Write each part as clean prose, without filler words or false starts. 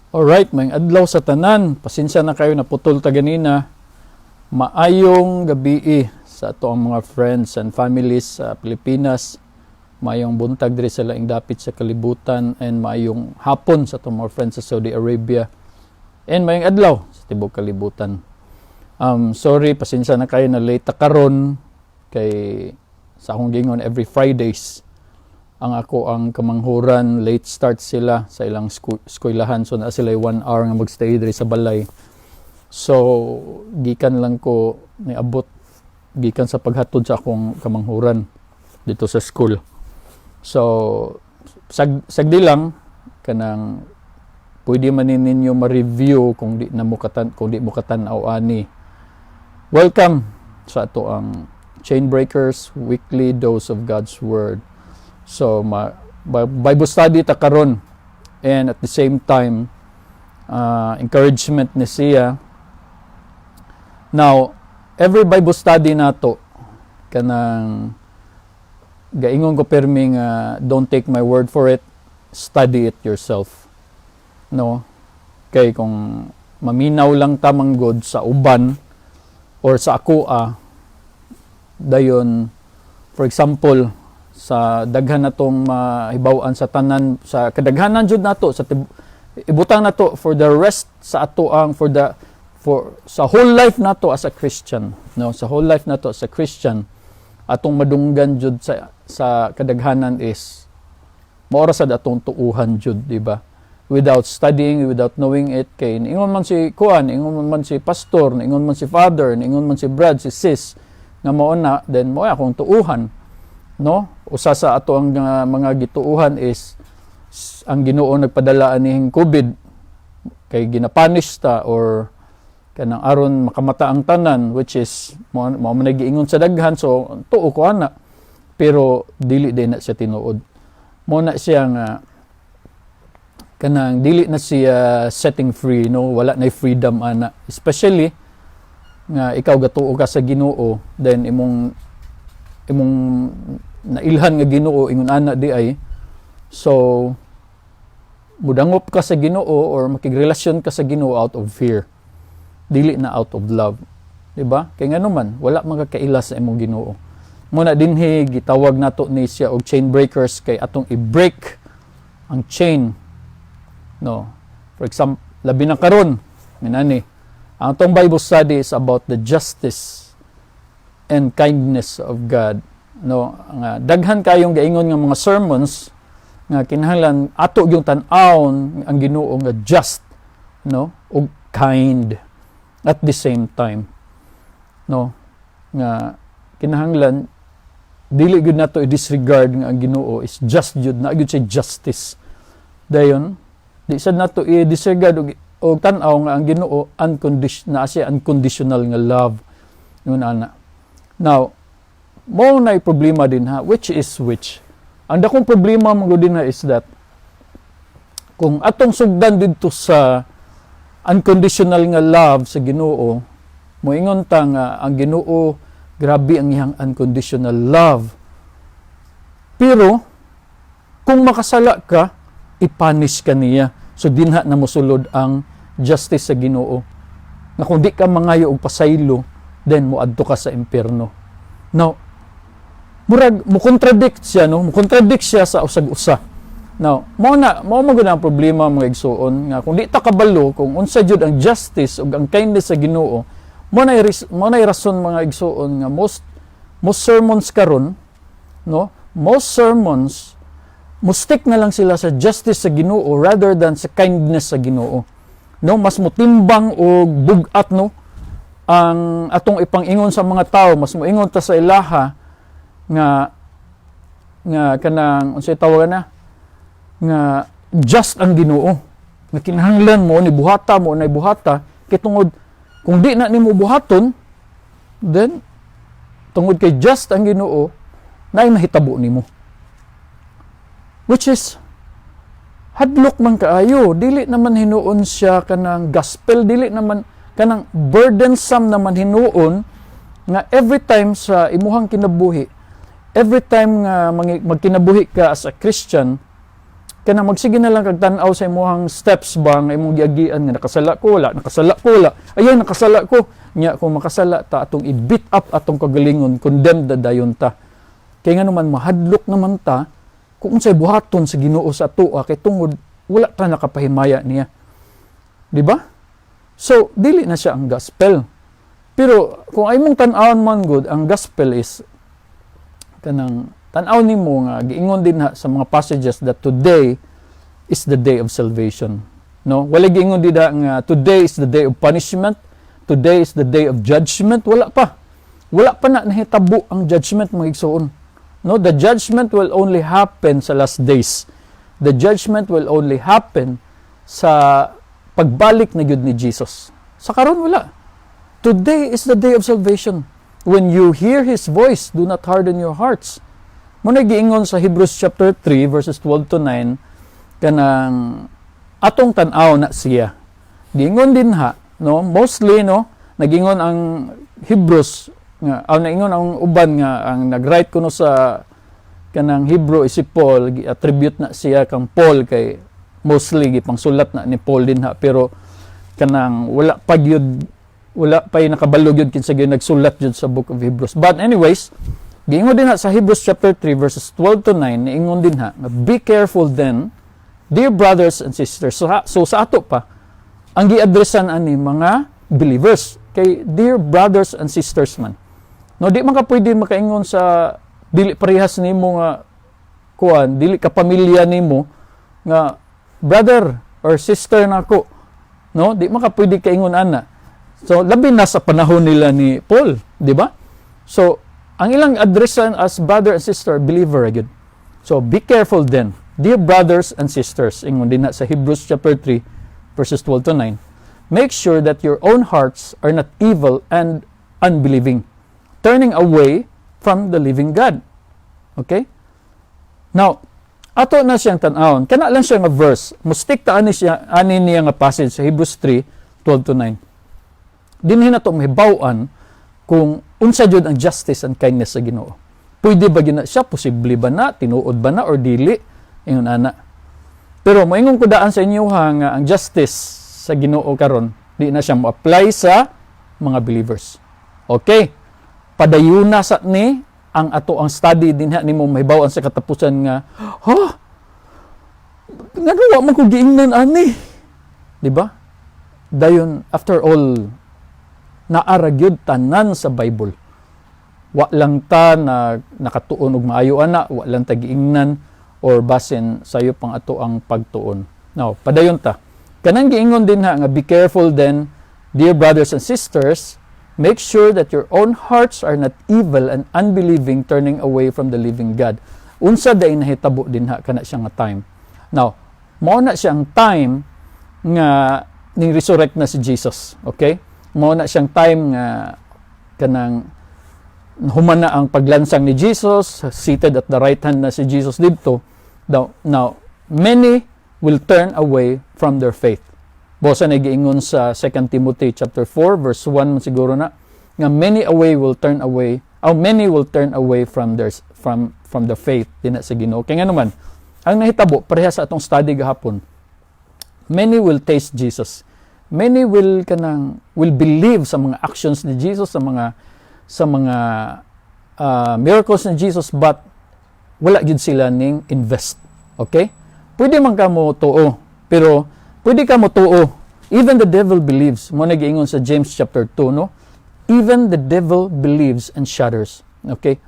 Alright, may adlaw sa tanan. Pasensya na kayo, naputol ta ganina. Maayong gabi sa ato ang mga friends and families sa Pilipinas. Maayong buntag diri sa laing dapit sa kalibutan, and maayong hapon sa ato mga friends sa Saudi Arabia. And maayong adlaw sa tibok kalibutan. Sorry, pasensya na kayo na late ta karon kay sa akong gingon every Fridays ang ako ang kamanghuran, late start sila sa ilang eskwelahan, so na sila 1 hour nga magstay diri sa balay. So gikan lang ko niabot gikan sa paghatod sa akong kamanghuran dito sa school. So sagdi lang kanang pwede man ninyo ma-review kung di mo katan-aw ani. Welcome sa ato ang Chain Breakers Weekly Dose of God's Word. So, Bible study ta karon, and at the same time, encouragement ni siya. Now, every Bible study nato, kanang gaingon ko perming don't take my word for it, study it yourself. No? Kay kung maminaw lang tamang god sa uban or sa ako dayon, for example, sa daghan natong mahibaw-an sa tanan sa kadaghanan jud nato sa ibutang nato for the rest sa ato ang sa whole life nato as a Christian, no, sa whole life nato as a Christian, atong madunggan jud sa kadaghanan is maora sad atong tuuhan jud, di ba? Without studying, without knowing it, kay ingon man si kuan, ingon man si pastor, ingon man si father, ingon man si brad, si sis nga mao na, then mo akong tuuhan, no? Usa sa ato ang mga gituuhan is ang Ginoo nagpadala aning COVID kay ginapunish ta or kanang aron makamata ang tanan, which is mo man giingon sa daghan, so tuo ko ana, pero dili din na siya tinuod. Mo na siya nga kanang dili na siya setting free, no, wala na freedom ana, especially nga ikaw gatuo ka sa Ginoo, then imong nailhan nga Ginoo ingon ana di ay, so mudangop ka sa Ginoo or makigrelasyon ka sa Ginoo out of fear, dili na out of love, di ba? Kay ngano man wala magkakaila sa imong Ginoo. Muna dinhi gitawag nato ni siya og chain breakers, kay atong i-break ang chain, no. For example, labi na karon minani ang atong Bible study is about the justice and kindness of God. No, nga daghan kayong gaingon nga mga sermons nga kinahanglan ato yung tan-awon ang Ginoo nga just, no, ug kind at the same time, no, nga kinahanglan dili gud nato i-disregard nga ang Ginoo is just jud, na gyud siya justice. Dayon di sad nato i-disregard og tan-aw nga ang Ginoo unconditional nga love, yun ana. Now mo na problema din ha, which is which. Ang dakong problema mo din ha is that kung atong sugdan dito sa unconditional nga love sa Ginoo, moingon ta nga ang Ginoo grabe ang iyang unconditional love. Pero kung makasala ka, ipunish ka niya. So dinha na mosulod ang justice sa Ginoo. Na kung di ka mangayo og pasaylo, then moadto ka sa impierno. Now, murag mo contradict siya, no? Mo contradict siya sa usag-usa. Now, mao magud ang problema mga igsuon nga kung di ta kabalo kung unsa jud ang justice ug ang kindness sa Ginoo, mo na rason mga igsuon nga most sermons karon, no? Most sermons mo stick na lang sila sa justice sa Ginoo rather than sa kindness sa Ginoo. No, mas motimbang og bugat, no, ang atong ipang-ingon sa mga tao, mas moingon ta sa ilaha nga kanang unsay tawagan na nga just ang Ginoo, nga kinahanglan mo ni buhata kay tungod kung di na nimo buhaton, then tungod kay just ang Ginoo naay mahitabo nimo, which is hadlok man kaayo. Dili naman hinuon siya kanang gospel, dili naman kanang burdensome naman hinuon nga every time sa imuhang kinabuhi, every time nga magkinabuhi ka as a Christian, kana magsige na lang kag tan-aw sa imong steps ba nga imong giagian nga nakasala ko wala, ayay nakasala ko nya kung makasala ta atong i-beat up atong kagalingon, condemned dayon ta. Kay nga naman mahadlok naman ta kung unsay buhaton sa Ginoo sa atoa kay tungod wala ta nakapahimaya niya. Di ba? So dili na siya ang gospel. Pero kung ay mong tan-awon man good, ang gospel is kanang tan-aw nimo nga giingon din ha sa mga passages that today is the day of salvation. No, wala giingon dida nga today is the day of punishment, today is the day of judgment. Wala pa na nahitabo ang judgment mga igsoon. No, the judgment will only happen sa last days. The judgment will only happen sa pagbalik na gyud ni Jesus. Sa karon wala. Today is the day of salvation. When you hear His voice, do not harden your hearts. Muna giingon sa Hebrews chapter 3 verses 12 to 9 kanang atong tan-aw na siya. Giingon din ha, no, mostly no, nagingon ang Hebrews nga naingon ang uban nga ang nag-write kuno sa kanang Hebrew si Paul, gi-attribute na siya kang Paul kay mostly gipangsulat na ni Paul din ha, pero kanang wala pa nakabalog yun kinsa gyud nagsulat jud sa book of Hebrews. But anyways, giingon din ha sa Hebrews chapter 3 verses 12 to 9, niingon din ha, be careful then, dear brothers and sisters. So sa ato pa, ang gi-addressan ani mga believers, kay dear brothers and sisters man. No, di man ka pwede makaingon sa dili parehas nimo nga kuan, dili ka pamilya nimo nga brother or sister nako. No, di man ka pwede kaingon ana. So labi na sa panahon nila ni Paul, di ba? So ang ilang addressan as brother and sister, believer agad. So be careful then, dear brothers and sisters, ingon din na sa Hebrews chapter 3 verses 12 to 9. Make sure that your own hearts are not evil and unbelieving, turning away from the living God. Okay? Now, ato na siyang tan-awon. Kana lang siya nga verse. Mustik ta ani niya nga passage sa Hebrews 3, 12 to 9. Dinhin na to mahibaw-an kung unsa jud ang justice and kindness sa Ginoo. Pwede ba gina siya? Posible ba na? Tinuod ba na? Or dili? Ingon ana. Pero moingon ko daan sa inyo nga ang justice sa Ginoo karon di na siya mo-apply sa mga believers. Okay? Padayuna sa ni ang ato ang study dinha nimo mahibaw-an sa katapusan nga ngano wa man ko giingnan ani. Di ba? Dayon after all naaragyod tanan sa Bible. Wa lang ta na nakatuon og maayo ana, wa lang ta giingnan or basin sayo pang ato ang pagtuon. Now, padayon ta. Kanang giingon din ha nga be careful then, dear brothers and sisters, make sure that your own hearts are not evil and unbelieving, turning away from the living God. Unsa day nahitabo din ha kana siya nga time. Now, mao na siyang time nga ning resurrect na si Jesus. Okay? Mao na siyang time nga kanang human na ang paglansang ni Jesus, seated at the right hand na si Jesus dito. Now many will turn away from their faith. Bosa na giingon sa 2 Timothy chapter 4 verse 1 siguro na nga many will turn away from the faith din sa Ginoo. Kaya nga naman ang nahitabo pareha sa atong study gahapon. Many will taste Jesus. Many will believe sa mga actions ni Jesus, sa mga miracles ni Jesus, but wala gyud sila ning invest. Okay? Pwede man ka mo tuo, pero pwede ka mo tuo. Even the devil believes. Mo nagiingon sa James chapter 2, no? Even the devil believes and shudders. Okay?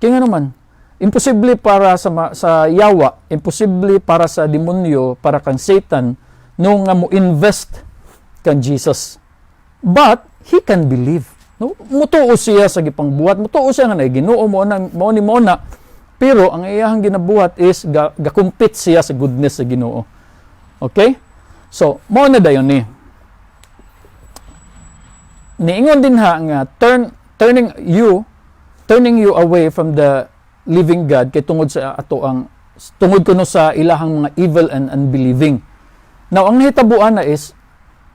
Kaya nga naman, imposible para sa yawa, imposible para sa demonyo, para kang Satan, no nga mo invest kan Jesus. But he can believe. No? Mutuo siya sa gipangbuhat, mutuo siya nga na Ginoo mo na, pero ang iyahang ginabuhat is ga-compete siya sa goodness sa Ginoo. Okay? So, mo na dayon ni. Niingon din ha nga turning you away from the living God kay tungod kuno sa ilahang mga evil and unbelieving. Now, ang nahitabuan na is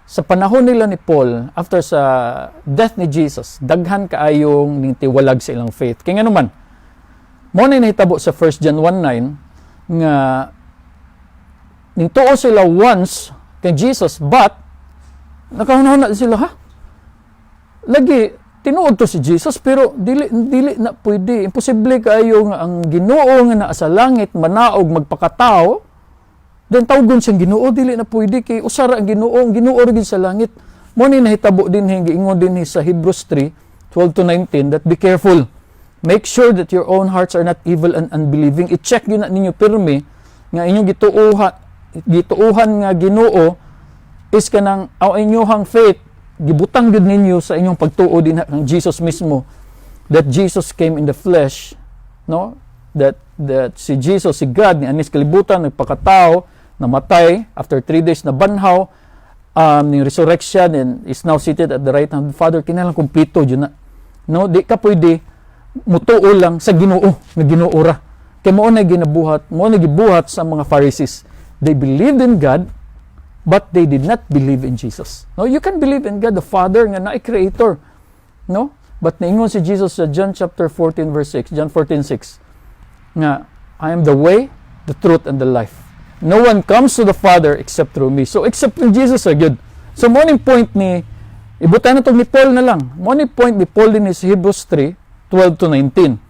sa panahon nila ni Paul, after sa death ni Jesus, daghan kaayong ningtiwalag sa ilang faith. Kaya nga naman, mo na nahitabo sa 1 John 1:9 nga ning tuo sila once kay Jesus, but nakahuna sila, ha? Lagi tinuod to si Jesus, pero dili na pwede. Imposible kayo nga ang Ginoo nga naa sa langit manaog magpakatao, then tawgon siyang Ginoo, dili na pwede kay usara ang Ginoo rin sa langit. Mo ni nahitabo din giingon din sa Hebrews 3:12-19 that be careful. Make sure that your own hearts are not evil and unbelieving. I-check yun na ninyo pirmi nga inyong gituuhan nga Ginoo is kanang aw inyong faith gibutang gud ninyo sa inyong pagtuo din ng Jesus mismo, that Jesus came in the flesh, no, that si Jesus, si God ni anis kalibutan nagpakatao, namatay after 3 days na banhaw, ni resurrection, and is now seated at the right hand of the Father. Kinahanglan kumpleto yun na, no, di ka pwede mutuo lang sa Ginoo nga Ginoo ra, kay mo na gibuhat sa mga Pharisees. They believed in God, but they did not believe in Jesus. No, you can believe in God the Father nga naay creator, no? But naingon si Jesus sa John chapter 14 verse 6, John 14:6, nga I am the way, the truth, and the life. No one comes to the Father except through me. So except in Jesus agad. So morning point ni ibutan na to ni Paul na lang. Morning point ni Paul din is Hebrews 3:12-19.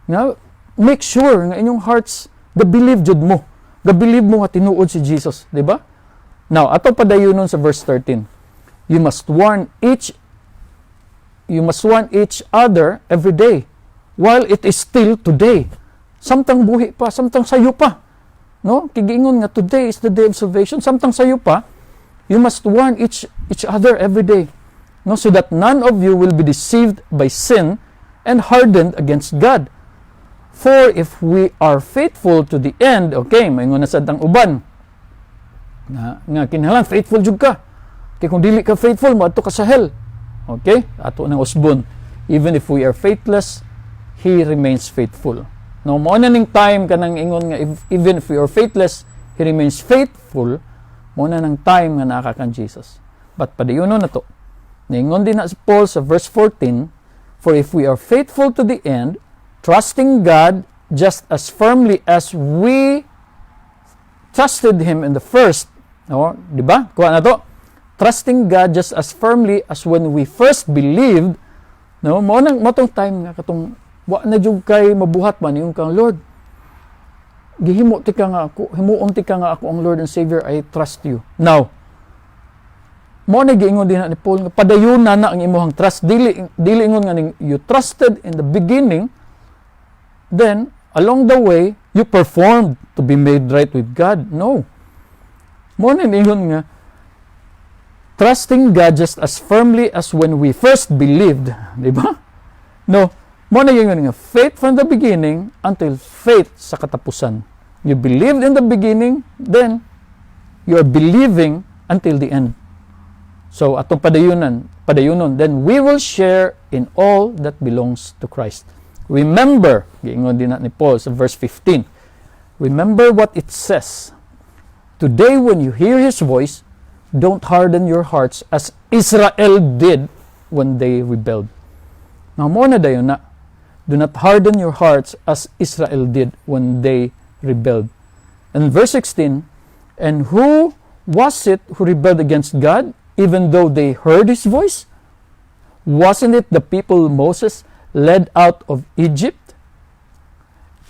Nga make sure nga inyong hearts ga-believe jud mo. Ga-believe mo nga tinuod si Jesus, di ba? Now, ato padayunon sa verse 13. You must warn each other every day while it is still today. Samtang buhi pa, samtang sayo pa. No? Kigingon nga today is the day of salvation. Samtang sayo pa, you must warn each other every day. No, so that none of you will be deceived by sin and hardened against God. For if we are faithful to the end, okay, maingon na sad ang uban. Nga kinahanglan faithful jud ka. Kay kung dili ka faithful, moadto ka sa hell. Okay? Ato nang usbon. Even if we are faithless, He remains faithful. No, mo na ning time kanang ingon nga even if we are faithless, He remains faithful. Mo na nang time nga naa ka kan Jesus. But padayunon na to. Ningon din na si Paul sa verse 14, for if we are faithful to the end, trusting God just as firmly as we trusted Him in the first, no, di ba? Kuha na to. Trusting God just as firmly as when we first believed, no, mo tong time nga katong wa na jud kay mabuhat man yung kang Lord. Himuon ti ka nga ako ang Lord and Savior, I trust you. Now, mo na giingon din ni Paul nga padayunan na ang imong trust, dili ingon nga you trusted in the beginning, then along the way you performed to be made right with God. No. Mo na ingon nga trusting God just as firmly as when we first believed, di ba? No. Mo na ingon nga faith from the beginning until faith sa katapusan. You believed in the beginning, then you are believing until the end. So atong padayunon, then we will share in all that belongs to Christ. Remember, giingon din ni Paul sa verse 15. Remember what it says. Today when you hear His voice, don't harden your hearts as Israel did when they rebelled. Now mo na dayon na. Do not harden your hearts as Israel did when they rebelled. And verse 16, and who was it who rebelled against God, even though they heard His voice? Wasn't it the people Moses led out of Egypt?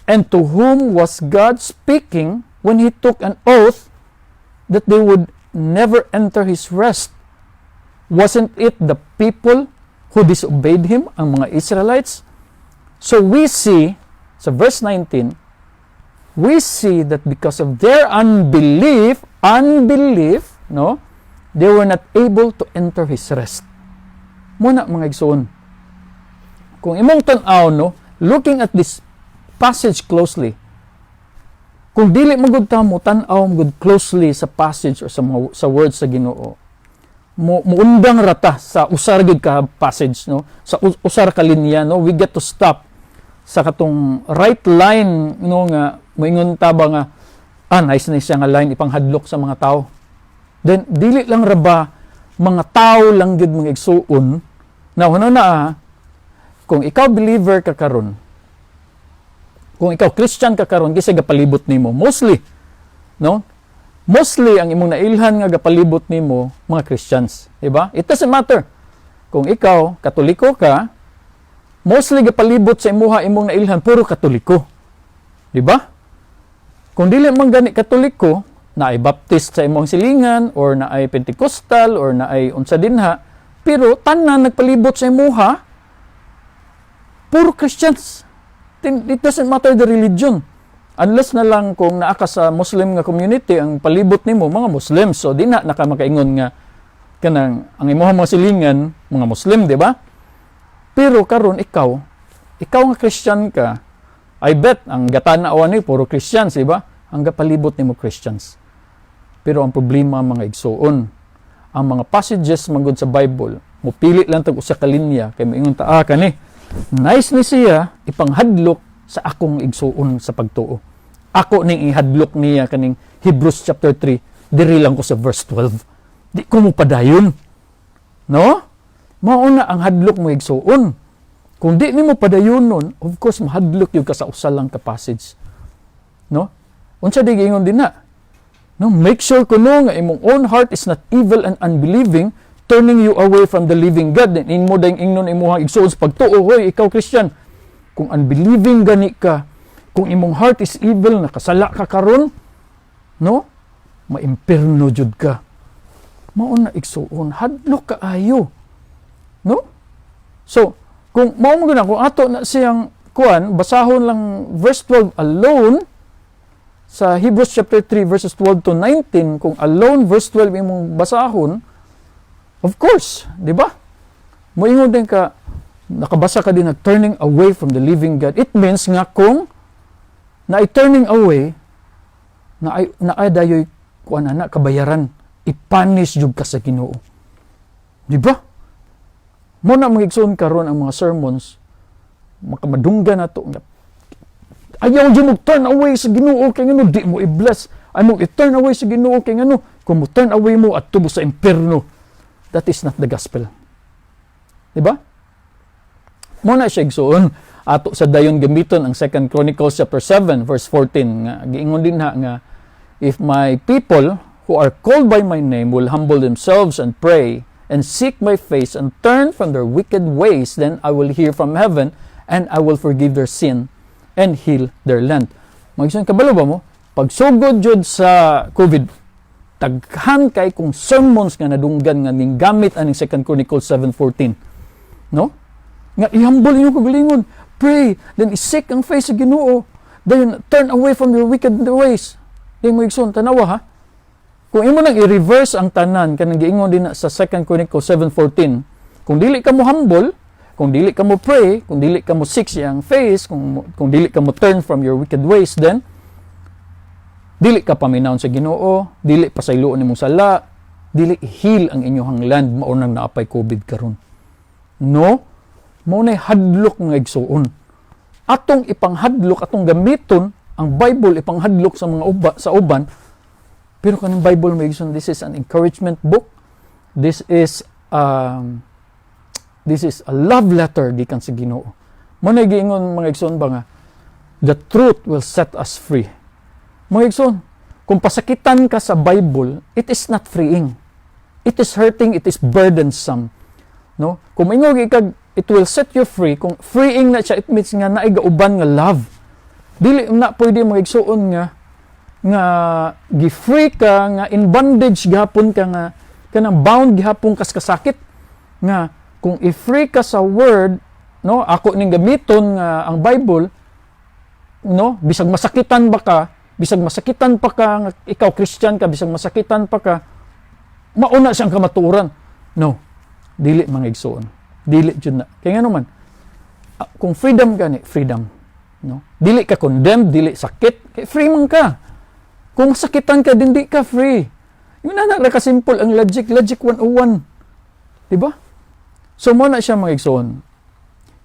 And to whom was God speaking when He took an oath that they would never enter His rest? Wasn't it the people who disobeyed Him, ang mga Israelites? So we see, sa verse 19, we see that because of their unbelief, no, they were not able to enter His rest. Muna mga igsoon, kung imong tan-aw, no, looking at this passage closely, kung dili magud ta mo tan-aw magud closely sa passage or sa words sa Ginoo, muundang rata sa usar gid ka passage, no, sa usar ka linya, no, we get to stop sa katong right line, no, nga moingon ta ba nga nice na siya nga line ipanghadlok sa mga tao. Then dili lang ra ba mga tao lang gid mga igsuon. Now kung ikaw believer ka karon, kung ikaw Christian ka karon, kasi gapalibot nimo mostly, no, Mostly ang imong nailhan nga gapalibot nimo mga Christians, di ba? It doesn't matter kung ikaw Katoliko ka, mostly gapalibot sa imong nailhan puro Katoliko. Di ba? Kung dili man gani Katoliko, na ay Baptist sa imong silingan or na ay Pentecostal or na ay unsa dinha, pero tanan nagpalibot sa imuha puro Christians. It doesn't matter the religion. Unless na lang kung naa ka sa Muslim nga community, ang palibot nimo mga Muslim. So, di na naka makaingon nga kanang ang imuha mga silingan, mga Muslim, di ba? Pero karon ikaw nga Christian ka, I bet, ang gatanawan ni puro Christians, di ba? Ang gapalibot nimo Christians. Pero ang problema mga igsoon, ang mga passages manggod sa Bible, mupili lang tag usa ka linya, kay maingon ta, kani, nice ni siya, ipanghadlok sa akong igsuon sa pagtuo. Ako ning ihadlok niya kaning Hebrews chapter 3, diri lang ko sa verse 12. Di ko mo padayon. No? Mao na ang hadlok mo igsuon. Kung di nimo padayon nun, of course mahadlok yung ka sa usa lang ka passage. No? Unsa di gingon din na? No, make sure kuno nga imong own heart is not evil and unbelieving, turning you away from the living God. Then inmo dayong ingnon imuhang igsuon sa pagtuo, hoy ikaw Christian, kung unbelieving gani ka, kung imong heart is evil, nakasala ka karon, no? Maimperno jud ka. Mao na igsuon, hadlok ka ayo. No? So, kung mao mo gina, kung ato na siyang kuan, basahon lang verse 12 alone, sa Hebrews chapter 3 verses 12 to 19, kung alone verse 12 imong basahon, of course, di ba? Moingon din ka, nakabasa ka din na turning away from the living God. It means nga kung na turning away, na ay dayoy kuan na kabayaran, ipanish jud ka sa Ginoo. Di ba? Mo na magigsoon karon ang mga sermons, makamadunggan na to. Ayaw dyan mo turn away sa Ginoo kay ngano di mo i-bless. Ay mo i-turn away sa Ginoo kay ngano kung mo turn away mo at tubo sa impierno. That is not the gospel. Di ba? Muna siya igsuon ato sa dayon gamiton ang 2 Chronicles chapter 7 verse 14 nga giingon din nga if my people who are called by my name will humble themselves and pray and seek my face and turn from their wicked ways, then I will hear from heaven and I will forgive their sin and heal their land. Magsun kabalo ba mo? Pagsugod jud sa COVID, taghan kay kung sermons nga nadunggan nga ning gamit aning 2 Chronicles 7:14. No? Nga ihambol inyo kagalingon, pray, then isik ang face sa Ginoo, then turn away from your wicked ways. Di mo igsoon tanawa ha. Kung imo nang i-reverse ang tanan kanang giingon din sa 2 Chronicles 7:14, kung dili ka mo humble, kung dili ka mo pray, kung dili ka mo seek siyang face, kung dili ka mo turn from your wicked ways, then dili ka paminaw sa Ginoo, dili pasayloon nimong sala, dili heal ang inyong land, mao nang naapay COVID karon. No? Mao nay hadlok nga igsuon. Atong ipanghadlok, atong gamiton ang Bible ipanghadlok sa mga uban. Pero kanang Bible may igsoon, this is an encouragement book. This is a love letter gikan sa Ginoo. Mo nay giingon mga igsoon ba nga, the truth will set us free. Mga igsoon, kung pasakitan ka sa Bible, it is not freeing. It is hurting, it is burdensome. No? Kung ingog ikag it will set you free. Kung freeing na siya, it means nga naigauban nga love. Dili na pwede magigsuon nga gi-free ka, nga in bondage gihapon ka, nga kanang bound gihapon kas kasakit. Nga kung i-free ka sa word, no, ako ning gamiton nga ang Bible, no, bisag masakitan pa ka, nga ikaw Christian ka, bisag masakitan pa ka, mauna siyang kamaturan. No, dili mangigsuon. Dili jud na. Kaya nga naman, kung freedom gani, freedom. No? Dili ka condemned, dili sakit, kaya free man ka. Kung sakitan ka, hindi ka free. Yun na kasimple ang logic 101. Diba? So, mo na siya mga igsoon.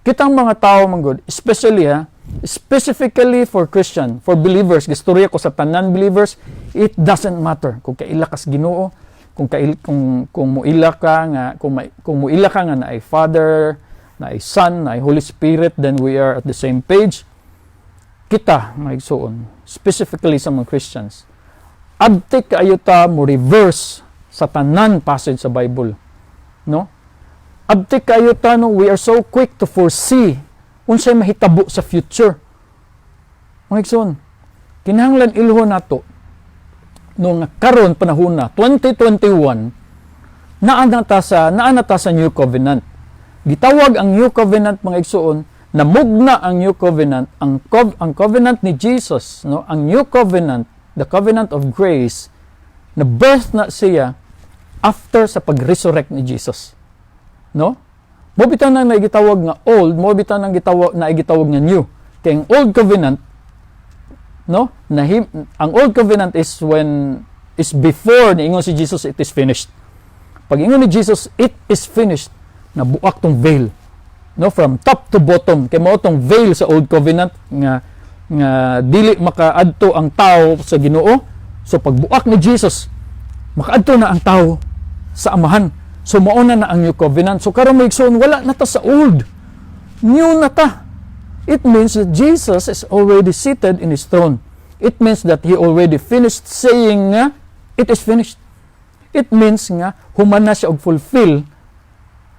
Kitang mga tao, manggod, specifically for Christian, for believers, gistorya ko sa tanan believers, it doesn't matter kung kaila kas Ginoo, kung muila ka nga na ay Father, na ay Son, na ay Holy Spirit, then we are at the same page. Kita, mga igsoon, specifically sa mga Christians, abtik kaayo ta mo reverse sa tanan passage sa Bible, no? Abtik kaayo ta, no, we are so quick to foresee unsay mahitabo sa future. Mga igsoon, kinahanglan ilho nato no nga karon panahon na 2021 naa na ta sa New Covenant. Gitawag ang New Covenant, mga igsoon, namugna ang New Covenant, ang covenant ni Jesus, no, ang New Covenant, the covenant of grace, na birth na siya after sa pag-resurrect ni Jesus, no? Mo bitan nang gitawag nga old, mo bitan nang gitawag nga new. Kay ang old covenant, no, ang old covenant is before niingon si Jesus, it is finished. Pag ingon ni Jesus, it is finished, nabuak tong veil, no, from top to bottom. Kay mao tong veil sa old covenant nga dili makaadto ang tao sa Ginoo. So pagbuak ni Jesus, makaadto na ang tao sa Amahan. So mauna na ang New Covenant. So karon maigsoon, wala na ta sa old, new na ta. It means that Jesus is already seated in His throne. It means that He already finished saying nga, it is finished. It means nga human na siya og fulfill,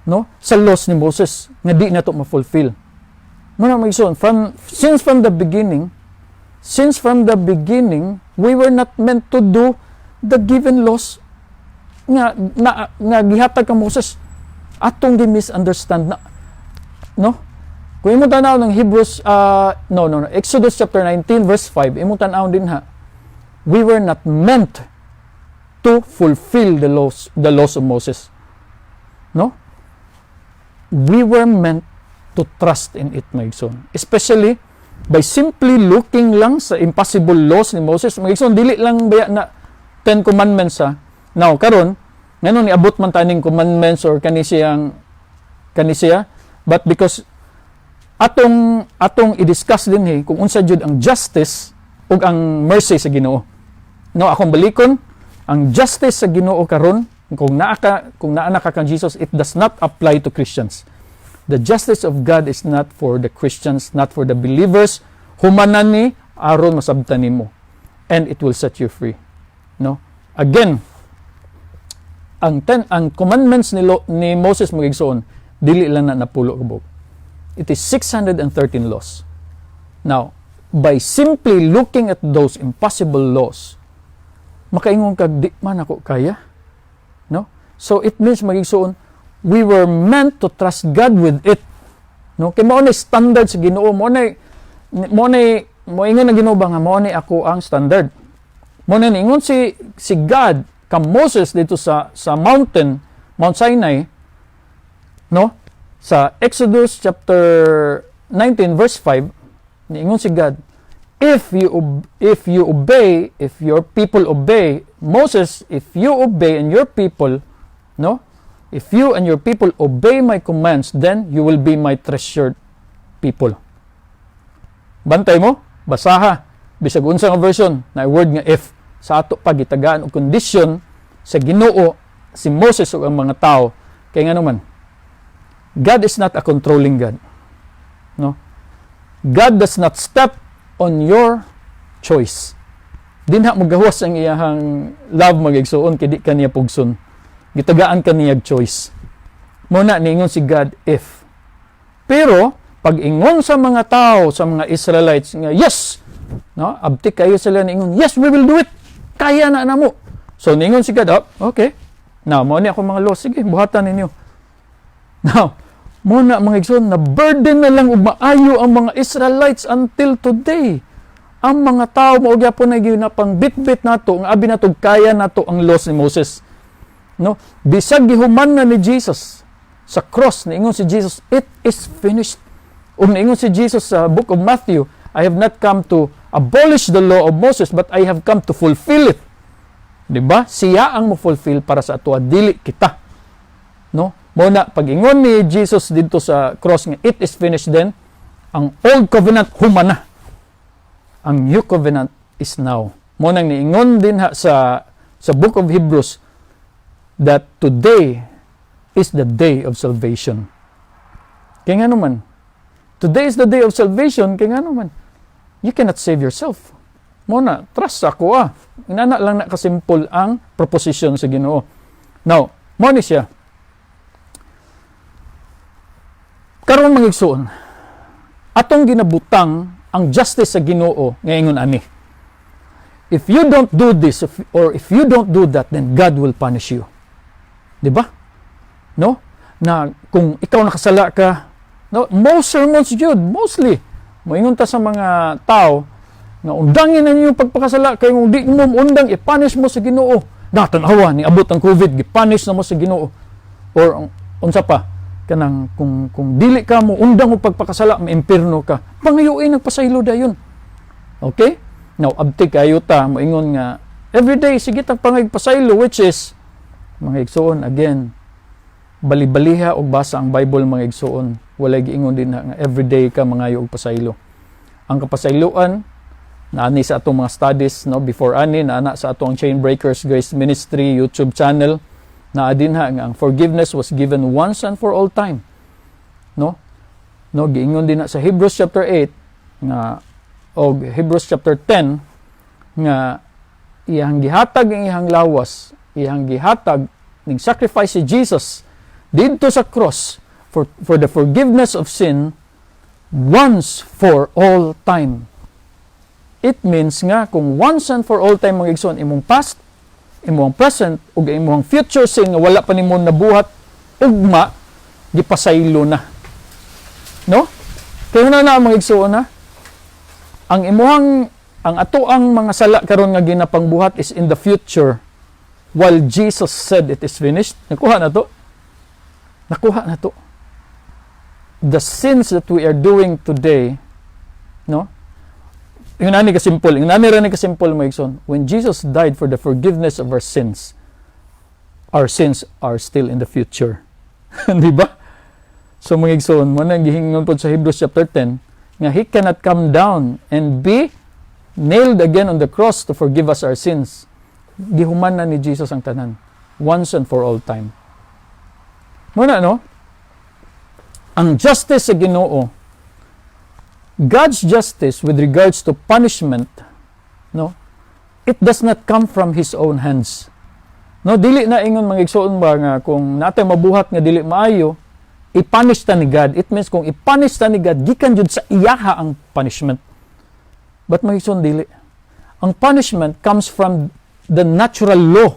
no, sa laws ni Moses nga di na to ma-fulfill. Muna maigsoon, since from the beginning, we were not meant to do the given laws nga gihatag kang Moses. Atong gi-misunderstand na, no? Kung imong tanaw ng Hebrews, Exodus chapter 19 verse 5, imong tanaw din ha, we were not meant to fulfill the laws of Moses, no? We were meant to trust in it, my igsoon. Especially by simply looking lang sa impossible laws ni Moses. My igsoon, dili lang baya na 10 commandments ha. Now, karon, ngayon niabot man taning commandments or kanisiya, but because atong i-discuss din kung unsa jud ang justice ug ang mercy sa Ginoo. No, akong balikon, ang justice sa Ginoo karon, kung naa ka kang Jesus, it does not apply to Christians. The justice of God is not for the Christians, not for the believers. Humanan ni aron masabtan nimo, and it will set you free. No? Again, ang commandments ni Moses magigsoon, dili lang na napulo ka buok. It is 613 laws. Now, by simply looking at those impossible laws, makaingon kag di man ako kaya, no? So it means magigsoon, we were meant to trust God with it, no? Kay mao ni standard sa Ginoo, mo ingon na Ginoo ba nga mao ni ako ang standard. Mo na ingon si God kam Moses dito sa Mount Sinai, no? Sa Exodus chapter 19 verse 5, niingon si God, if your people obey, Moses, if you obey and your people, no? If you and your people obey my commands, then you will be my treasured people. Bantay mo, basaha, bisag unsa nga version, na word nga if, sa ato pa gitagaan og condition sa Ginoo si Moses ug ang mga tao. Kay nga naman, God is not a controlling God. No? God does not step on your choice. Dinha mo gawas ang iyahang love magigsuon kay di kaniya pugson. Gitagaan kaniyag choice. Muna niingon si God if. Pero pag ingon sa mga tao, sa mga Israelites nga yes, no? Abtik kayo sila niingon, yes, we will do it. Kaya na namo. So niingon si God, okay. Now, mo ni ako mga laws, sige, buhatan ninyo. Now, muna mga igsoon, na burden na lang umaayo ang mga Israelites until today. Ang mga tao maugya po na ginapang bit-bit nato, ang abi nato kaya nato ang laws ni Moses. No? Bisag gihuman na ni Jesus sa cross, niingon si Jesus, it is finished. Niingon si Jesus sa book of Matthew, I have not come to abolish the law of Moses, but I have come to fulfill it. Diba? Siya ang mo-fulfill para sa ato, dili kita. No? Muna, pag-ingon ni Jesus dito sa cross nga, it is finished then, ang old covenant, human na. Ang new covenant is now. Muna, niingon din sa book of Hebrews, that today is the day of salvation. Kaya nga naman, today is the day of salvation, kaya nga naman, you cannot save yourself. Muna, trust ako Inana lang na kasimple ang proposition sa Ginoo. Now, mo ni siya. Karon mga igsoon, atong ginabutang ang justice sa Ginoo ngayon ani. If you don't do this or if you don't do that, then God will punish you. 'Di ba? No? Na kung ikaw nakasala ka, no, most sermons jud, mostly moingon ta sa mga tao na undangin na niyo pagpakasala kay kung di mo undang i-punish mo sa Ginoo. Natanawa ni abot ang COVID, gi-punish na mo sa Ginoo. Or unsa pa kanang kung dili ka mo undang mo pagpakasala, maimpirno ka. Pangayoy nagpasaylo dayon. Okay? Now, abti kayo ta, moingon nga, everyday, sige tang pangagpasaylo, which is, mga igsoon, again, bali-baliha o basa ang Bible, mga igsoon. Walay giingon din na everyday ka mangayo og pasaylo. Ang kapasayloan, naani sa atong mga studies, no, before ani, naana sa atong Chain Breakers Grace Ministry YouTube channel, naadin nga ang forgiveness was given once and for all time. No? No, giingon din na sa Hebrews chapter 8, nga o Hebrews chapter 10 nga iyang gihatag ang iyang lawas, iyang gihatag ning sacrifice si Jesus didto sa cross for the forgiveness of sin once for all time. It means nga kung once and for all time mga igsoon, imong past, imong present ug imong future sin nga wala pa nimo nabuhat ugma gipasaylo na. No? Kaya na mga igsoon ang atoang mga sala karon nga ginapangbuhat is in the future, while Jesus said it is finished. Nakuha na to. The sins that we are doing today, no? Yung nani ka-simple mo igsoon. When Jesus died for the forgiveness of our sins are still in the future. Di ba? So mga igsoon, mo nang gihingon po sa Hebrews chapter 10, nga He cannot come down and be nailed again on the cross to forgive us our sins. Gihuman na ni Jesus ang tanan. Once and for all time. Muna, no? Ang justice sa Ginoo, God's justice with regards to punishment, no? It does not come from His own hands. No, dili na ingon mga igsoon ba nga kung natay mabuhat nga dili maayo, i-punish ta ni God. It means kung i-punish ta ni God, gikan jud sa iyaha ang punishment. But mga igsoon dili. Ang punishment comes from the natural law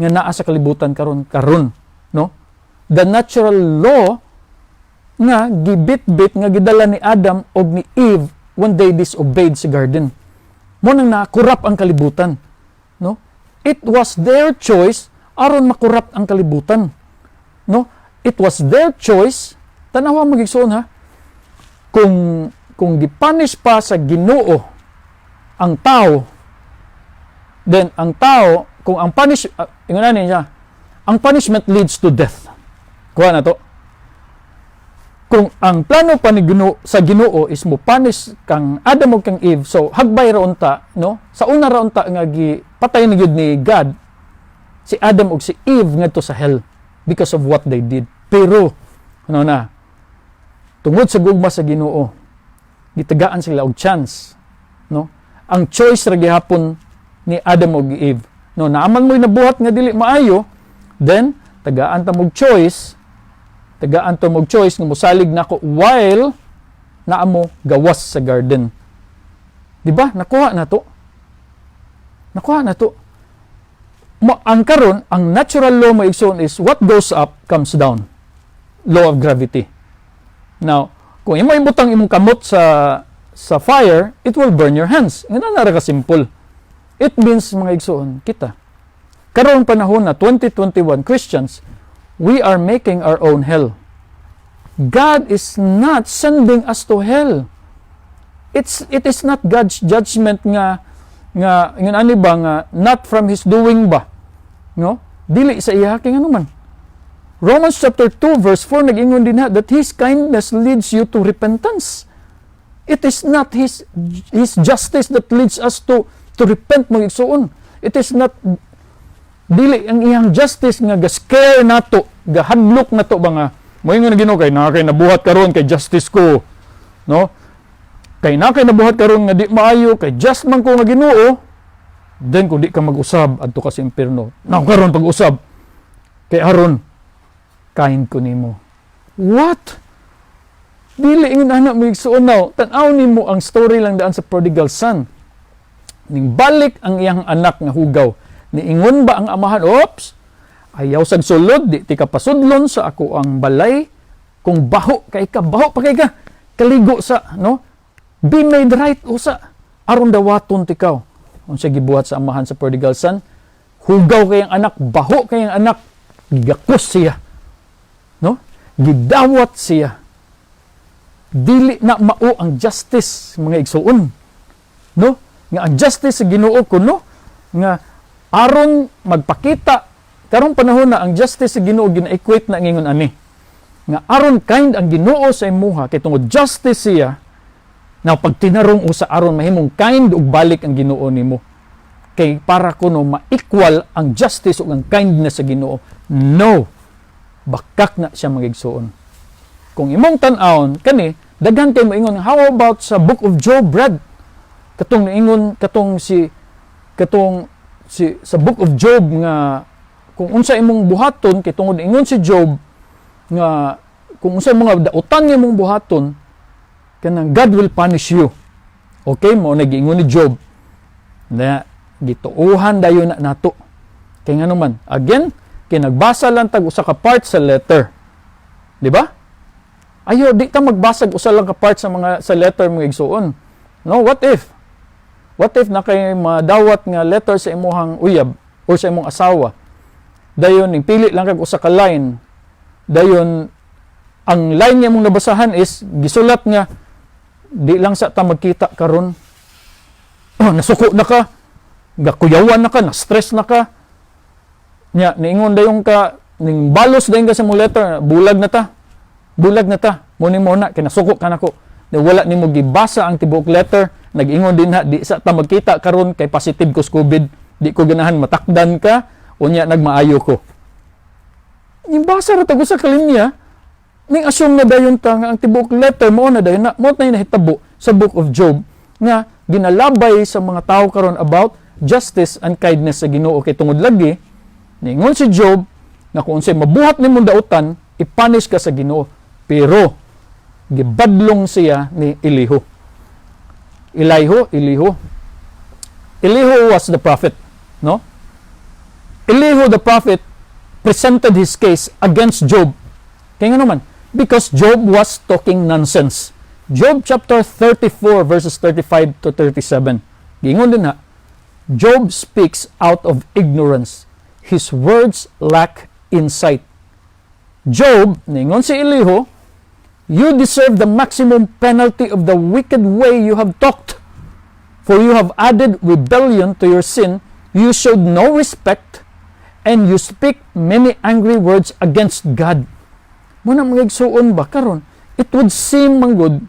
nga naa sa kalibutan karon, no? The natural law nga gibit-bit nga gidala ni Adam og ni Eve when they disobeyed sa garden. Mo nang nakurap ang kalibutan, no? It was their choice aron makurap ang kalibutan, no? It was their choice. Tanawa magigsoon ha. Kung gipunish pa sa Ginoo ang tao, then ang tao, kung ang ang punishment leads to death. Kuha na to. Kung ang plano pa ni Ginoo sa Ginoo is mo punish kang Adam ug kang Eve, so hagbay ra unta, no? Sa una ra unta nga gipatay ni gud ni God si Adam ug si Eve ngadto sa hell because of what they did. Pero tungod sa gugma sa Ginoo, gitagaan sila og chance, no? Ang choice ra gihapon ni Adam ug Eve, no? Naaman mo'y nabuhat nga dili maayo, then tagaan ta mog choice nga mosalig nako while naamo gawas sa garden. Di ba? Nakuha na to. Ang karon, ang natural law mo igsoon is what goes up comes down. Law of gravity. Now, kung imo ibutang imong kamot sa fire, it will burn your hands. Ngano na ra ka simple. It means mga igsoon kita. Karon panahon na 2021 Christians, we are making our own hell. God is not sending us to hell. It is not God's judgment nga ngon ani ba nga not from His doing ba, no? Dili sa iya kay nganuman. Romans chapter 2 verse 4 nag-ingon din that His kindness leads you to repentance. It is not His justice that leads us to repent mga igsoon. It is not dili ang iyang justice nga ga-scare nato, gahadlok nato ba nga moingon na Ginoo kay nabuhat karon kay justice ko, no? Kay na kay nabuhat karon nga di maayo, kay just man ko nga Ginoo, then kung di ka mag-usab adto ka sa impierno. Now karon pag-usab, kay aron kain ko nimo. What? Dili ingon ana mo igsuon now. Tan-aw nimo ang story lang daan sa prodigal son. Ning balik ang iyang anak nga hugaw. Niingon ba ang amahan, oops, ayaw sad sulod, di ti ka pasudlon sa ako ang balay. Kung baho kay ka, baho pa kay ka, kaligo sa, no? Be made right, usa. Aron dawaton tikaw. Unsa gibuhat sa amahan sa prodigal son? Hugaw kay ang anak, baho kay ang anak, gigakos siya. No? Gidawat siya. Dili na mao ang justice, mga igsuon. No? Nga ang justice sa Ginoo kuno, nga aron magpakita, karong panahon na ang justice sa Ginoo gina-equate na ngingon ani. Nga aron kind ang Ginoo sa imuha, kay tungod justice siya, na pag tinarong usa aron mahimong kind ug balik ang Ginoo nimo. Kay para kuno ma-equal ang justice ug ang kindness sa Ginoo. No. Bakak na siya magigsuon. Kung imong tan-awon kani, daghan kay moingon, how about sa Book of Job, Brad? Katong niingon sa Book of Job nga kung unsa imong buhaton, kay tungod ingon si Job nga kung unsa mga dautan nga imong buhaton, kanang God will punish you. Okay, mo nag-ingon ni Job na gituuhan dayon na nato. Kay ngano man, again, kay nagbasa lang tag usa ka part sa letter. Di ba? Ayo, di ta magbasag usa lang ka part sa letter mga igsuon. No, what if? What if na kay madawat nga letter sa imuhang uyab o sa imong asawa? Dayon ning pili lang kag usa ka line. Dayon ang line nga imong nabasahan is gisulat nga di lang sa ta magkita karon. Oh, nasuko na ka. Gakuyawan na ka, na-stress na ka. Nya, niingon dayon ka, ning balos dayon ka sa mong letter, bulag na ta. Bulag na ta. Muni mo na, kinasuko ka na ko. Wala nimo gibasa ang tibuok letter, nag-ingon din ha, di sa ta magkita karon kay positive ko sa COVID, di ko ganahan matakdan ka, unya nagmaayo ko. Nibasa ra tago sa kalinya, ning assume na dayon ta nga ang tibuok letter mo na dayon na, mo na nahitabo sa Book of Job nga ginalabay sa mga tao karon about justice and kindness sa Ginoo. Kay tungod lagi niingon si Job nga kung unsay mabuhat nimong dautan, ipunish ka sa Ginoo. Pero gibadlong siya ni Elihu. Elihu was the prophet, no? Elihu the prophet presented his case against Job. Kaya nga naman, because Job was talking nonsense. Job chapter 34 verses 35 to 37. Gingon din ha, Job speaks out of ignorance. His words lack insight. Job, ningon si Elihu, you deserve the maximum penalty of the wicked way you have talked. For you have added rebellion to your sin. You showed no respect, and you speak many angry words against God. Muna magigsuon ba karon? It would seem manggod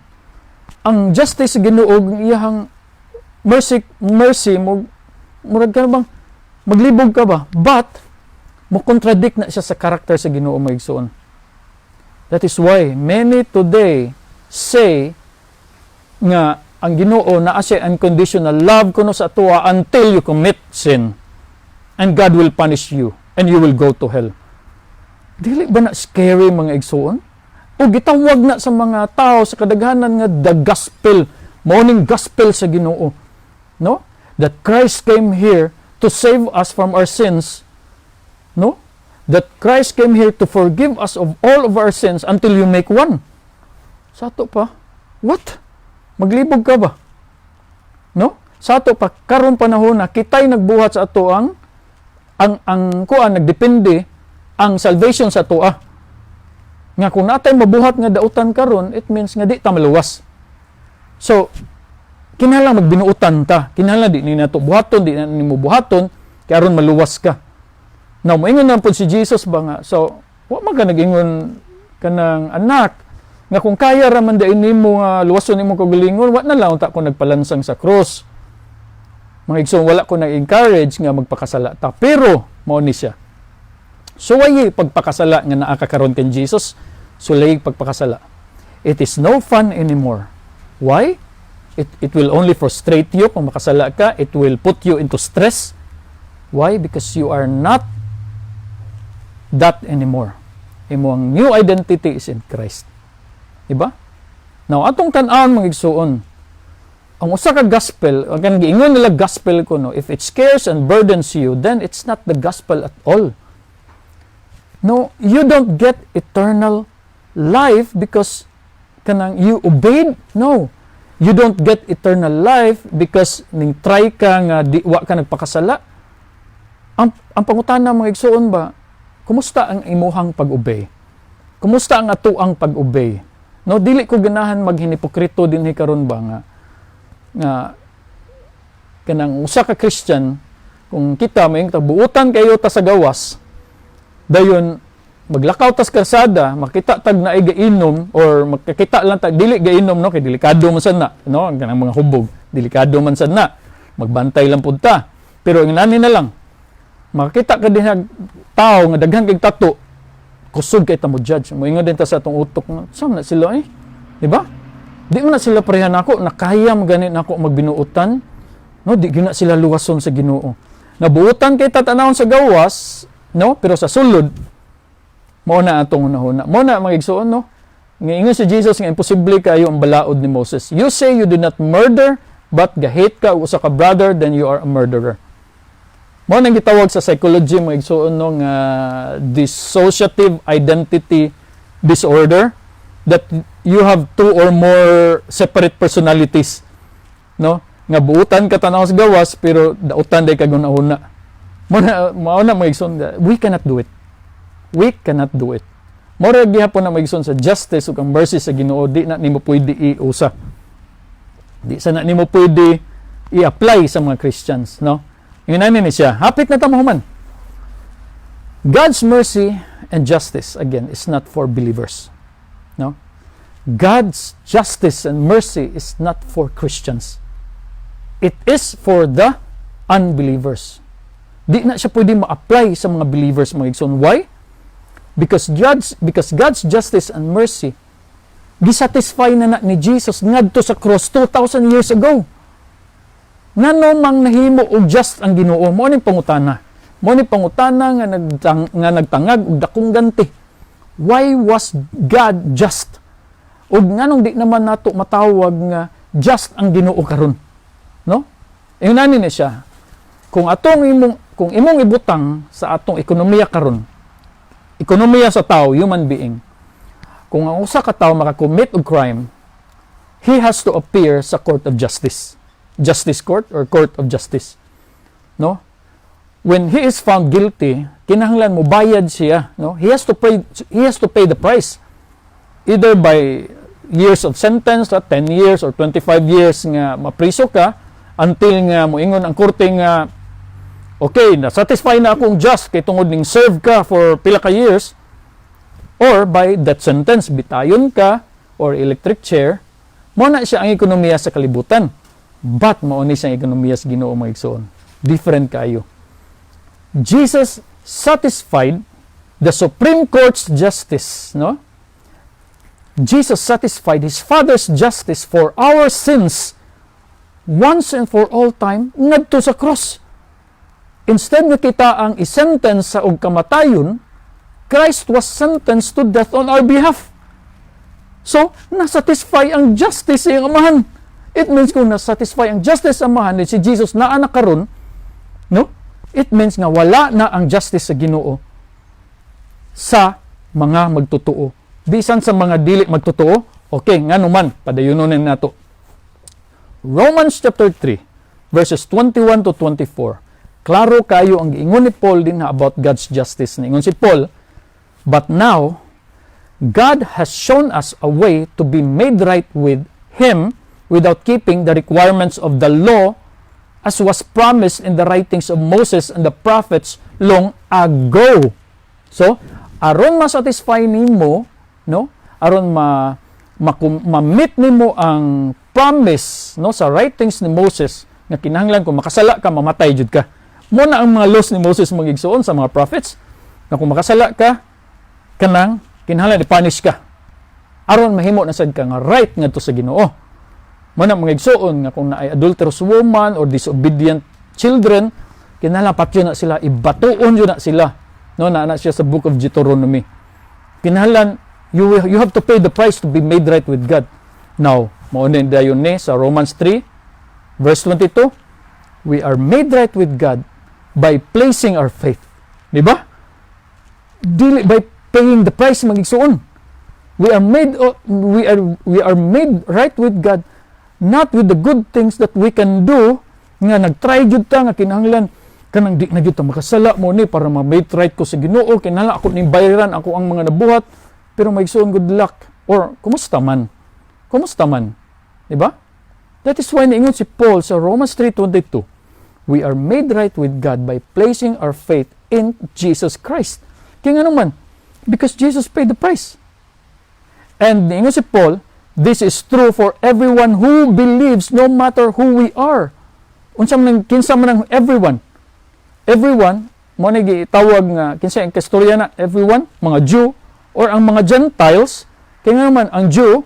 ang justice Ginoo iyang mercy mo murag ka bang maglibog ka ba? But mo contradict na siya sa character sa Ginoo magigsuon. That is why many today say nga ang Ginoo naa siya unconditional love kuno sa atoa until you commit sin, and God will punish you and you will go to hell. Dili ba na scary mga igsuon? O gitawag na sa mga tao sa kadaghanan nga the gospel, morning gospel sa Ginoo, no? That Christ came here to save us from our sins, no? That Christ came here to forgive us of all of our sins until you make one. Sa ato pa, what? Maglibog ka ba? No? Sa ato pa, karon panahon na kitay nagbuhat sa ato ang kuan nagdepende ang salvation sa ato nga kung natay mabuhat nga dautan karon, it means nga di ta maluwas. So kinahanglan magbinuutan ta, kinahanglan di ni nato buhaton, di na nimo buhaton kay aron maluwas ka. Now moingon na pud si Jesus ba nga, so wa man ka nag-ingon kanang anak nga kung kaya ra man dayon nimo nga luwason nimo kagalingon, wa na lang ta ko nagpalansang sa cross. Mga igsoon, wala ko nag-encourage nga magpakasala ta, pero mao ni siya. So why pagpakasala nga naa ka karon kan Jesus? So lay pagpakasala. It is no fun anymore. Why? It will only frustrate you kung makasala ka. It will put you into stress. Why? Because you are not that anymore. Imong new identity is in Christ. Diba? Now, atong tan-aon mga igsuon, ang usa ka gospel, ang giingon nila gospel ko, no, if it scares and burdens you, then it's not the gospel at all. No, you don't get eternal life because kanang you obeyed. No, you don't get eternal life because ning try ka nga di wa ka nagpakasala. Ang pangutana mga igsuon ba, kumusta ang imuhang pag-obey? Kumusta ang atuang pag-obey? No, dili ko ganahan maghinipokrito dinhi karon ba nga kanang usa ka Christian, kung kita mayong tabuutan kayo ta sa gawas, dayon maglakaw tas kalsada, makita tag naay gainom or makakita lang tag dili gainom, no, kay delikado man sad na, no, ang kanang mga hubog delikado man sad na, magbantay lang pud ta. Pero ingani na lang makita ka din tao nga daghan kay tato, kusog kay ta mo judge. Moingon din ta sa atong utok na sam na sila di ba? Di man na sila parehan ako, nakayam ganit nako magbinuotan, no, di gyud na sila luwason sa Ginoo. Nabuutan kay tatanawon sa gawas, no, pero sa sulod mao na atong unahuna. Mao na mga igsuon, no, ingon si Jesus nga imposible kayo ang balaod ni Moses. You say you do not murder, but gahate ka usa ka brother, then you are a murderer. Mao nang gitawag sa psychology mga igsuon, no, nga dissociative identity disorder, that you have two or more separate personalities, no, nga buutan ka tanaw sa gawas pero dautan day ka gunahuna. Mao na mga igsoon, we cannot do it. We cannot do it. Mao ra gihapon na mga igsoon sa justice ug ang mercy sa Ginoo, di na nimo pwede iusa. Di sa na nimo pwede i-apply sa mga Christians, no. Ingani ni siya, hapit na ta mahuman. God's mercy and justice again is not for believers. No? God's justice and mercy is not for Christians. It is for the unbelievers. Di na siya pwede ma-apply sa mga believers mga igsoon. Why? Because God's justice and mercy gisatisfy na ni Jesus ngadto sa cross 2,000 years ago. Ngano mang nahimo og just ang Ginoo? Mao ni pangutana. Mao ni pangutana nga nagtangag og dakong ganti. Why was God just? O nganong di naman nato matawag nga just ang Ginoo karon? No? Ingani ni siya. Kung imong ibutang sa atong ekonomiya karon, ekonomiya sa tao, human being, kung ang usa ka tawo maka-commit og crime, he has to appear sa court of justice. Justice court or court of justice. No? When he is found guilty, kinahanglan mo bayad siya, no? He has to pay the price. Either by years of sentence, 10 years or 25 years nga mapriso ka until nga moingon ang korte nga okay, na-satisfy na akong just kay tungod ning serve ka for pila ka years, or by death sentence, bitayon ka or electric chair, mo na siya ang ekonomiya sa kalibutan. But mao ni siyang ekonomiya sa Ginoo mga igsoon. Different kayo. Jesus satisfied the Supreme Court's justice, no? Jesus satisfied his Father's justice for our sins once and for all time ngadto sa cross. Instead nga kita ang isentence sa og kamatayon, Christ was sentenced to death on our behalf. So, nasatisfy ang justice sa iyang amahan. It means kung nasatisfy ang justice sa amahan ni si Jesus na anak karon, no? It means nga wala na ang justice sa Ginoo sa mga magtotoo. Bisan sa mga dili magtotoo, okay, ngano man padayunonin nato. Romans chapter 3 verses 21 to 24. Klaro kayo ang giingon ni Paul din about God's justice. Ingon si Paul, but now God has shown us a way to be made right with Him without keeping the requirements of the law, as was promised in the writings of Moses and the prophets long ago. So, aron ma-satisfy nimo, no? Aron ma-meet nimo ang promise, no, sa writings ni Moses nga kinahanglan kung makasala ka mamatay jud ka. Mo na ang mga laws ni Moses magigsuon sa mga prophets na kung makasala ka kinahanglan i-punish ka. Aron mahimo na sad ka nga right ngadto sa Ginoo. Mana mga igsoon nga kung naay adulterous woman or disobedient children, kinahanglan patyo na sila, ibatuon yun na sila. No, na siya sa book of Deuteronomy. Kinahanglan you have to pay the price to be made right with God. Now, maunin dayon ni sa Romans 3 verse 22, we are made right with God by placing our faith. Di ba? Dili by paying the price magigsoon. We are made right with God not with the good things that we can do nga nagtry jud ta nga kinahanglan kanang di na jud ta makasala mo ni para ma-made right ko sa Ginoo, kinahanglan ako ning bayaran ako ang mga nabuhat, pero magigsoon good luck or kumusta man. Di ba? That is why niingon si Paul sa Romans 3:22, we are made right with God by placing our faith in Jesus Christ. Kaya nga naman, because Jesus paid the price. And niingon si Paul, this is true for everyone who believes, no matter who we are. Unsa man kinsa man ang everyone. Everyone, mo na gitawag nga kinsa ang kastorya na everyone, mga Jew or ang mga Gentiles. Kaya nga naman ang Jew,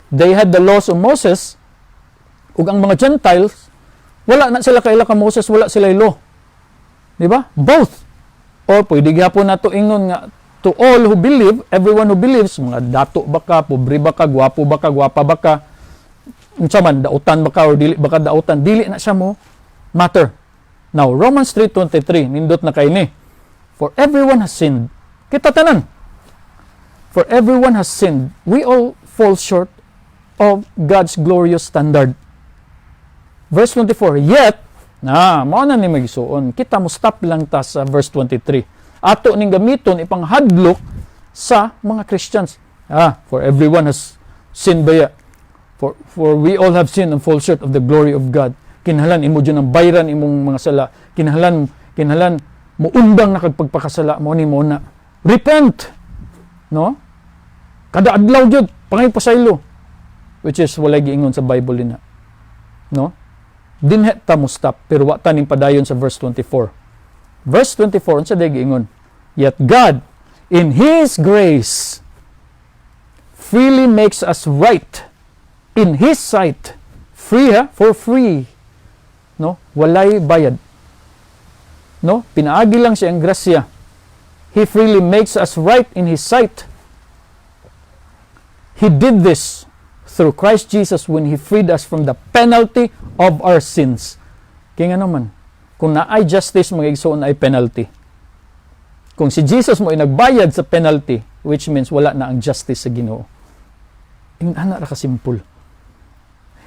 they had the laws of Moses. Ug ang mga Gentiles, wala na sila kaila ka Moses, wala sila law. Di ba? Both. Or pwede gyapon nato ingon nga to all who believe, everyone who believes, mga dato baka, pobre baka, gwapo baka, gwapa baka, unsa man, dautan baka or dili baka dautan, dili na siya mo matter. Now, Romans 3:23, nindot na kay ni. For everyone has sinned. Kita tanan. For everyone has sinned. We all fall short of God's glorious standard. Verse 24, yet, mao na ni magisuon. Kita mo stop lang ta sa verse 23. Ato ning gamiton ipanghadlok sa mga Christians. For everyone has sinned baya. For we all have sinned and fall short of the glory of God. Kinahanglan imo dyan ang bayran imong mga sala. Kinahanglan mo undang na kagpagpakasala mo ni mo na. Repent! No? Kada adlaw jud pangay pasaylo. Which is walay giingon sa Bible din na. No? Dinhet ta mo stop pero wa ta ning padayon sa verse 24. Verse 24 unsa day giingon? Yet God in His grace freely makes us right in His sight. Free for free. No? Walay bayad. No? Pinaagi lang siya ang grasya. He freely makes us right in His sight. He did this through Christ Jesus when He freed us from the penalty of our sins. Kaya nga naman, kung naay justice, mga igsoon ay penalty. Kung si Jesus mo ay nagbayad sa penalty, which means wala na ang justice sa Ginoo. Yung anak na kasimple.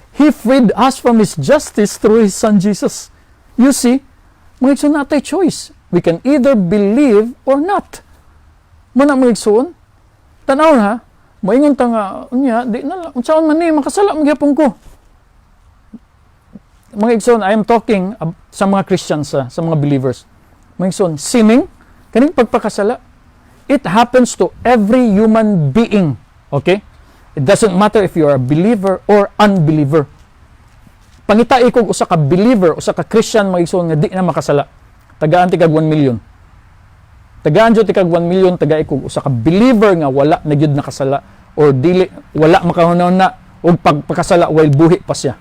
He freed us from His justice through His Son Jesus. You see, mga igsoon natay choice. We can either believe or not. Muna mga igsoon, tanaw ha, moingon ta nga, di na, unsaon man ni, makasala magyapon ko. Mga igsoon, I am talking sa mga Christians, sa mga believers. Mga igsoon, sinning, kaning pagpakasala, it happens to every human being. Okay? It doesn't matter if you are a believer or unbeliever. Pangita ikog usa ka believer, usa ka Christian, mga igsoon, nga di na makasala. Tagaan ti kag 1 million. Tagaan jud ti kag 1 million, taga ikog usa ka believer nga wala na gyud nakasala or dili wala makahunahon na og pagpakasala while buhi pa siya.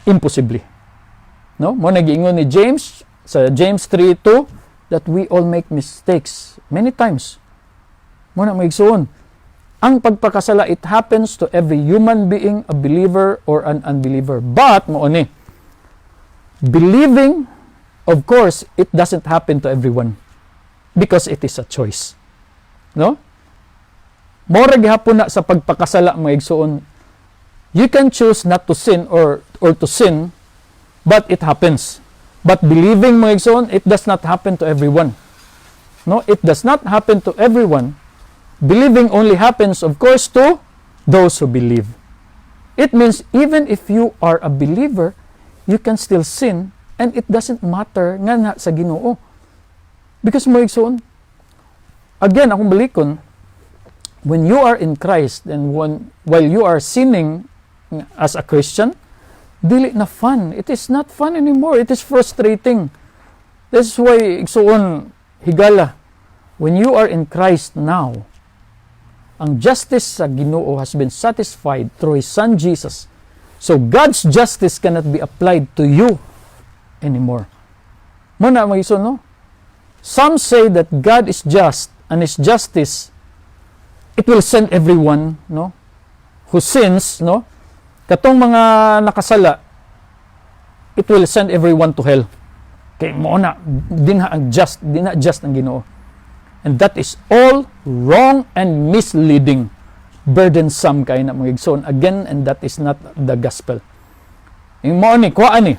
Imposible. No? Mo nagiingon ni James sa James 3:2 that we all make mistakes many times. Mo na maigsoon. Ang pagpakasala, it happens to every human being, a believer or an unbeliever. But mo ni believing, of course, it doesn't happen to everyone because it is a choice. No? Mora gihapon na sa pagpakasala mga igsoon. You can choose not to sin or to sin, but it happens. But believing mga igsoon, it does not happen to everyone. No, it does not happen to everyone. Believing only happens, of course, to those who believe. It means even if you are a believer, you can still sin and it doesn't matter nga na sa Ginoo. Because mga igsoon, again, akong balikon, when you are in Christ and while you are sinning as a Christian, dili na fun. It is not fun anymore. It is frustrating. This is why, igsoon, higala, when you are in Christ now, ang justice sa Ginoo has been satisfied through His Son Jesus. So God's justice cannot be applied to you anymore. Muna mag-igsoon, no? Some say that God is just, and His justice, it will send everyone, no, who sins, no, katong mga nakasala, it will send everyone to hell. Kay mo na din ang just ang Ginoo. And that is all wrong and misleading, burdensome kay na mga igsoon again, and that is not the gospel. Yung mo ni kuha ni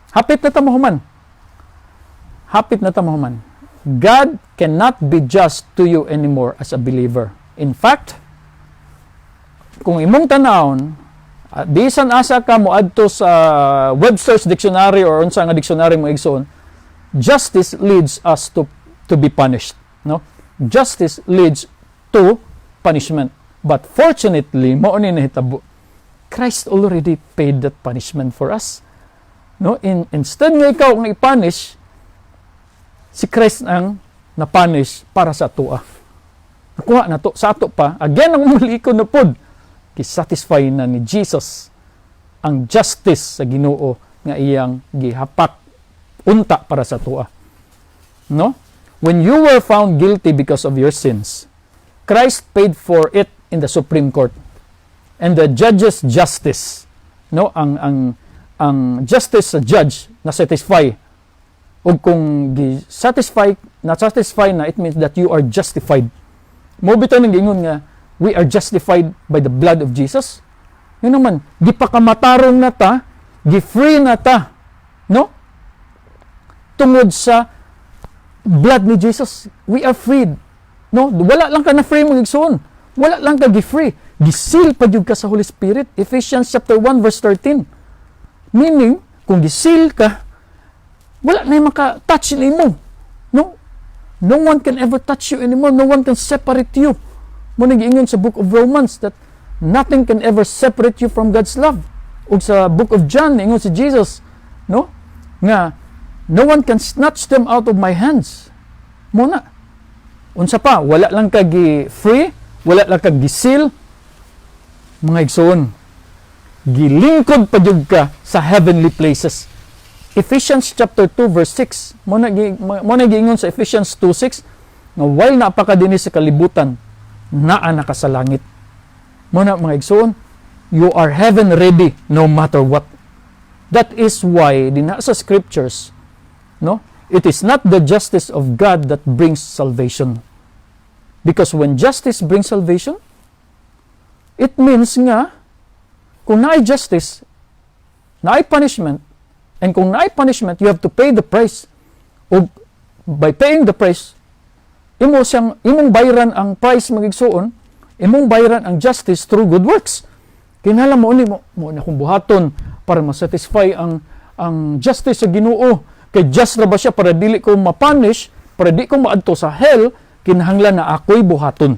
hapit na tamahuman. Hapit na tamahuman. God cannot be just to you anymore as a believer. In fact, kung imong tanawon, bisan asa ka mo adto sa Webster's dictionary or unsa nga dictionary mo igsoon, justice leads us to be punished, no? Justice leads to punishment. But fortunately, mao ni nahitabo, Christ already paid that punishment for us, no? Instead nga ikaw ang i-punish, si Christ ang na-punish para sa atoa. Nakuha na to sa ato pa, again ang malikon na pod, kisatisfy na ni Jesus ang justice sa Ginoo nga iyang gihapak unta para sa atoa. No? When you were found guilty because of your sins, Christ paid for it in the Supreme Court. And the judge's justice, no, ang justice sa judge na satisfy, o kung satisfy na, it means that you are justified. Mo bitaw ning gingon nga we are justified by the blood of Jesus. Yun naman, di pa kamatarong na ta, gi-free na ta, no? Tungod sa blood ni Jesus, we are freed. No, wala lang ka na free mong igsoon. Wala lang ka gi-free. Gisil pa jud ka sa Holy Spirit. Ephesians chapter 1 verse 13. Meaning, kung gisil ka, wala na yung maka-touch ni mo. No? No one can ever touch you anymore. No one can separate you. Mo nag-iingon sa book of Romans that nothing can ever separate you from God's love. O sa book of John, ingon si Jesus, no? Nga, no one can snatch them out of my hands. Muna. Unsa pa, wala lang ka gi-free, wala lang ka gisil. Mga igsoon, gilingkod pa jud ka sa heavenly places. Ephesians chapter 2 verse 6. Mo na giingon sa Ephesians 2:6 nga while napakadini sa kalibutan, naa na ka sa langit. Mo na mga igsoon, you are heaven ready no matter what. That is why dina sa scriptures, no? It is not the justice of God that brings salvation. Because when justice brings salvation, it means nga kung naay justice, naay punishment, and kung naay punishment, you have to pay the price. O by paying the price, imong bayaran ang price magigsuon, imong bayaran ang justice through good works. Kinahanglan mo na kung buhaton para ma-satisfy ang justice sa Ginoo. Kay just ra ba siya para dili ko ma-punish, para di ko maadto sa hell, kinahanglan na ako'y buhaton.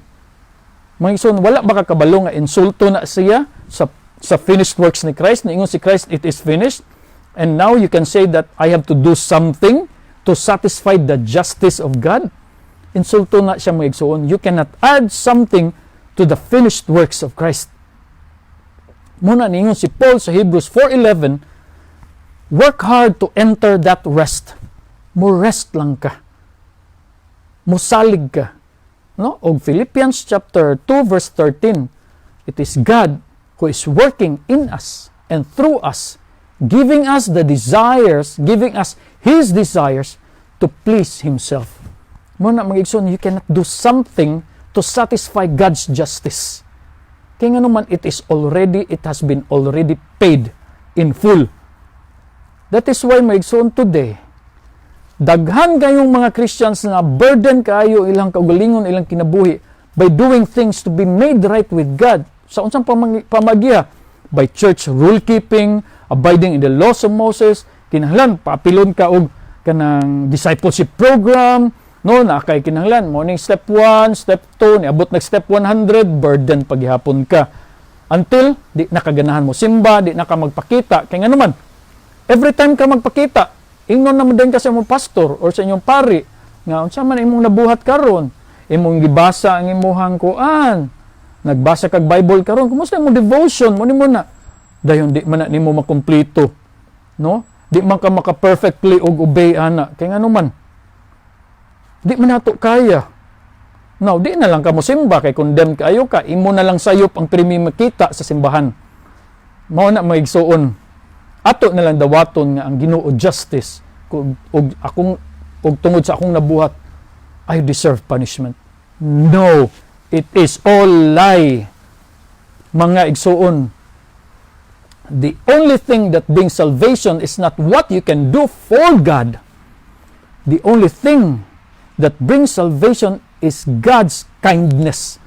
Magigsuon, wala ba kakabalo nga insulto na siya sa finished works ni Christ? Niingon si Christ, it is finished. And now you can say that I have to do something to satisfy the justice of God. Insulto na siya mga igsoon. You cannot add something to the finished works of Christ. Muna ningon si Paul sa Hebrews 4:11, work hard to enter that rest. Mo rest lang ka. Musalig ka. No? O Philippians chapter 2 verse 13, it is God who is working in us and through us, giving us the desires, giving us His desires to please Himself. Muna mga igsoon, you cannot do something to satisfy God's justice. Kaya nga naman, it has been already paid in full. That is why mga igsoon today, daghan kayong mga Christians na burden kayo ilang kaugalingon, ilang kinabuhi by doing things to be made right with God. Sa unsang pamagiya? By church rule keeping, abiding in the laws of Moses, kinahanglan paapilon ka og kanang discipleship program, no, na kay kinahanglan morning step 1, step 2, niabot nag step 100, burden paghihapon ka until di nakaganahan mo simba, di na ka magpakita. Kay nga naman, every time ka magpakita, ingnon naman din ka sa imong pastor or sa inyong pari nga unsa man imong nabuhat karon, imong gibasa ang imuhang kuan, nagbasa kag Bible karon, kumusta imong devotion mo nimo na dayon di man na nimo makumpleto, no? Di man ka maka-perfectly og obey ana. Kay ngano man? Di man nato kaya. Now, di na lang ka mo simba kay condemn kayo ka. Imo na lang sayop ang primi makita sa simbahan. Mao na maigsuon. Ato na lang dawaton nga ang Ginoo justice og tungod sa akong nabuhat, I deserve punishment. No, it is all lie. Mga igsuon, the only thing that brings salvation is not what you can do for God. The only thing that brings salvation is God's kindness.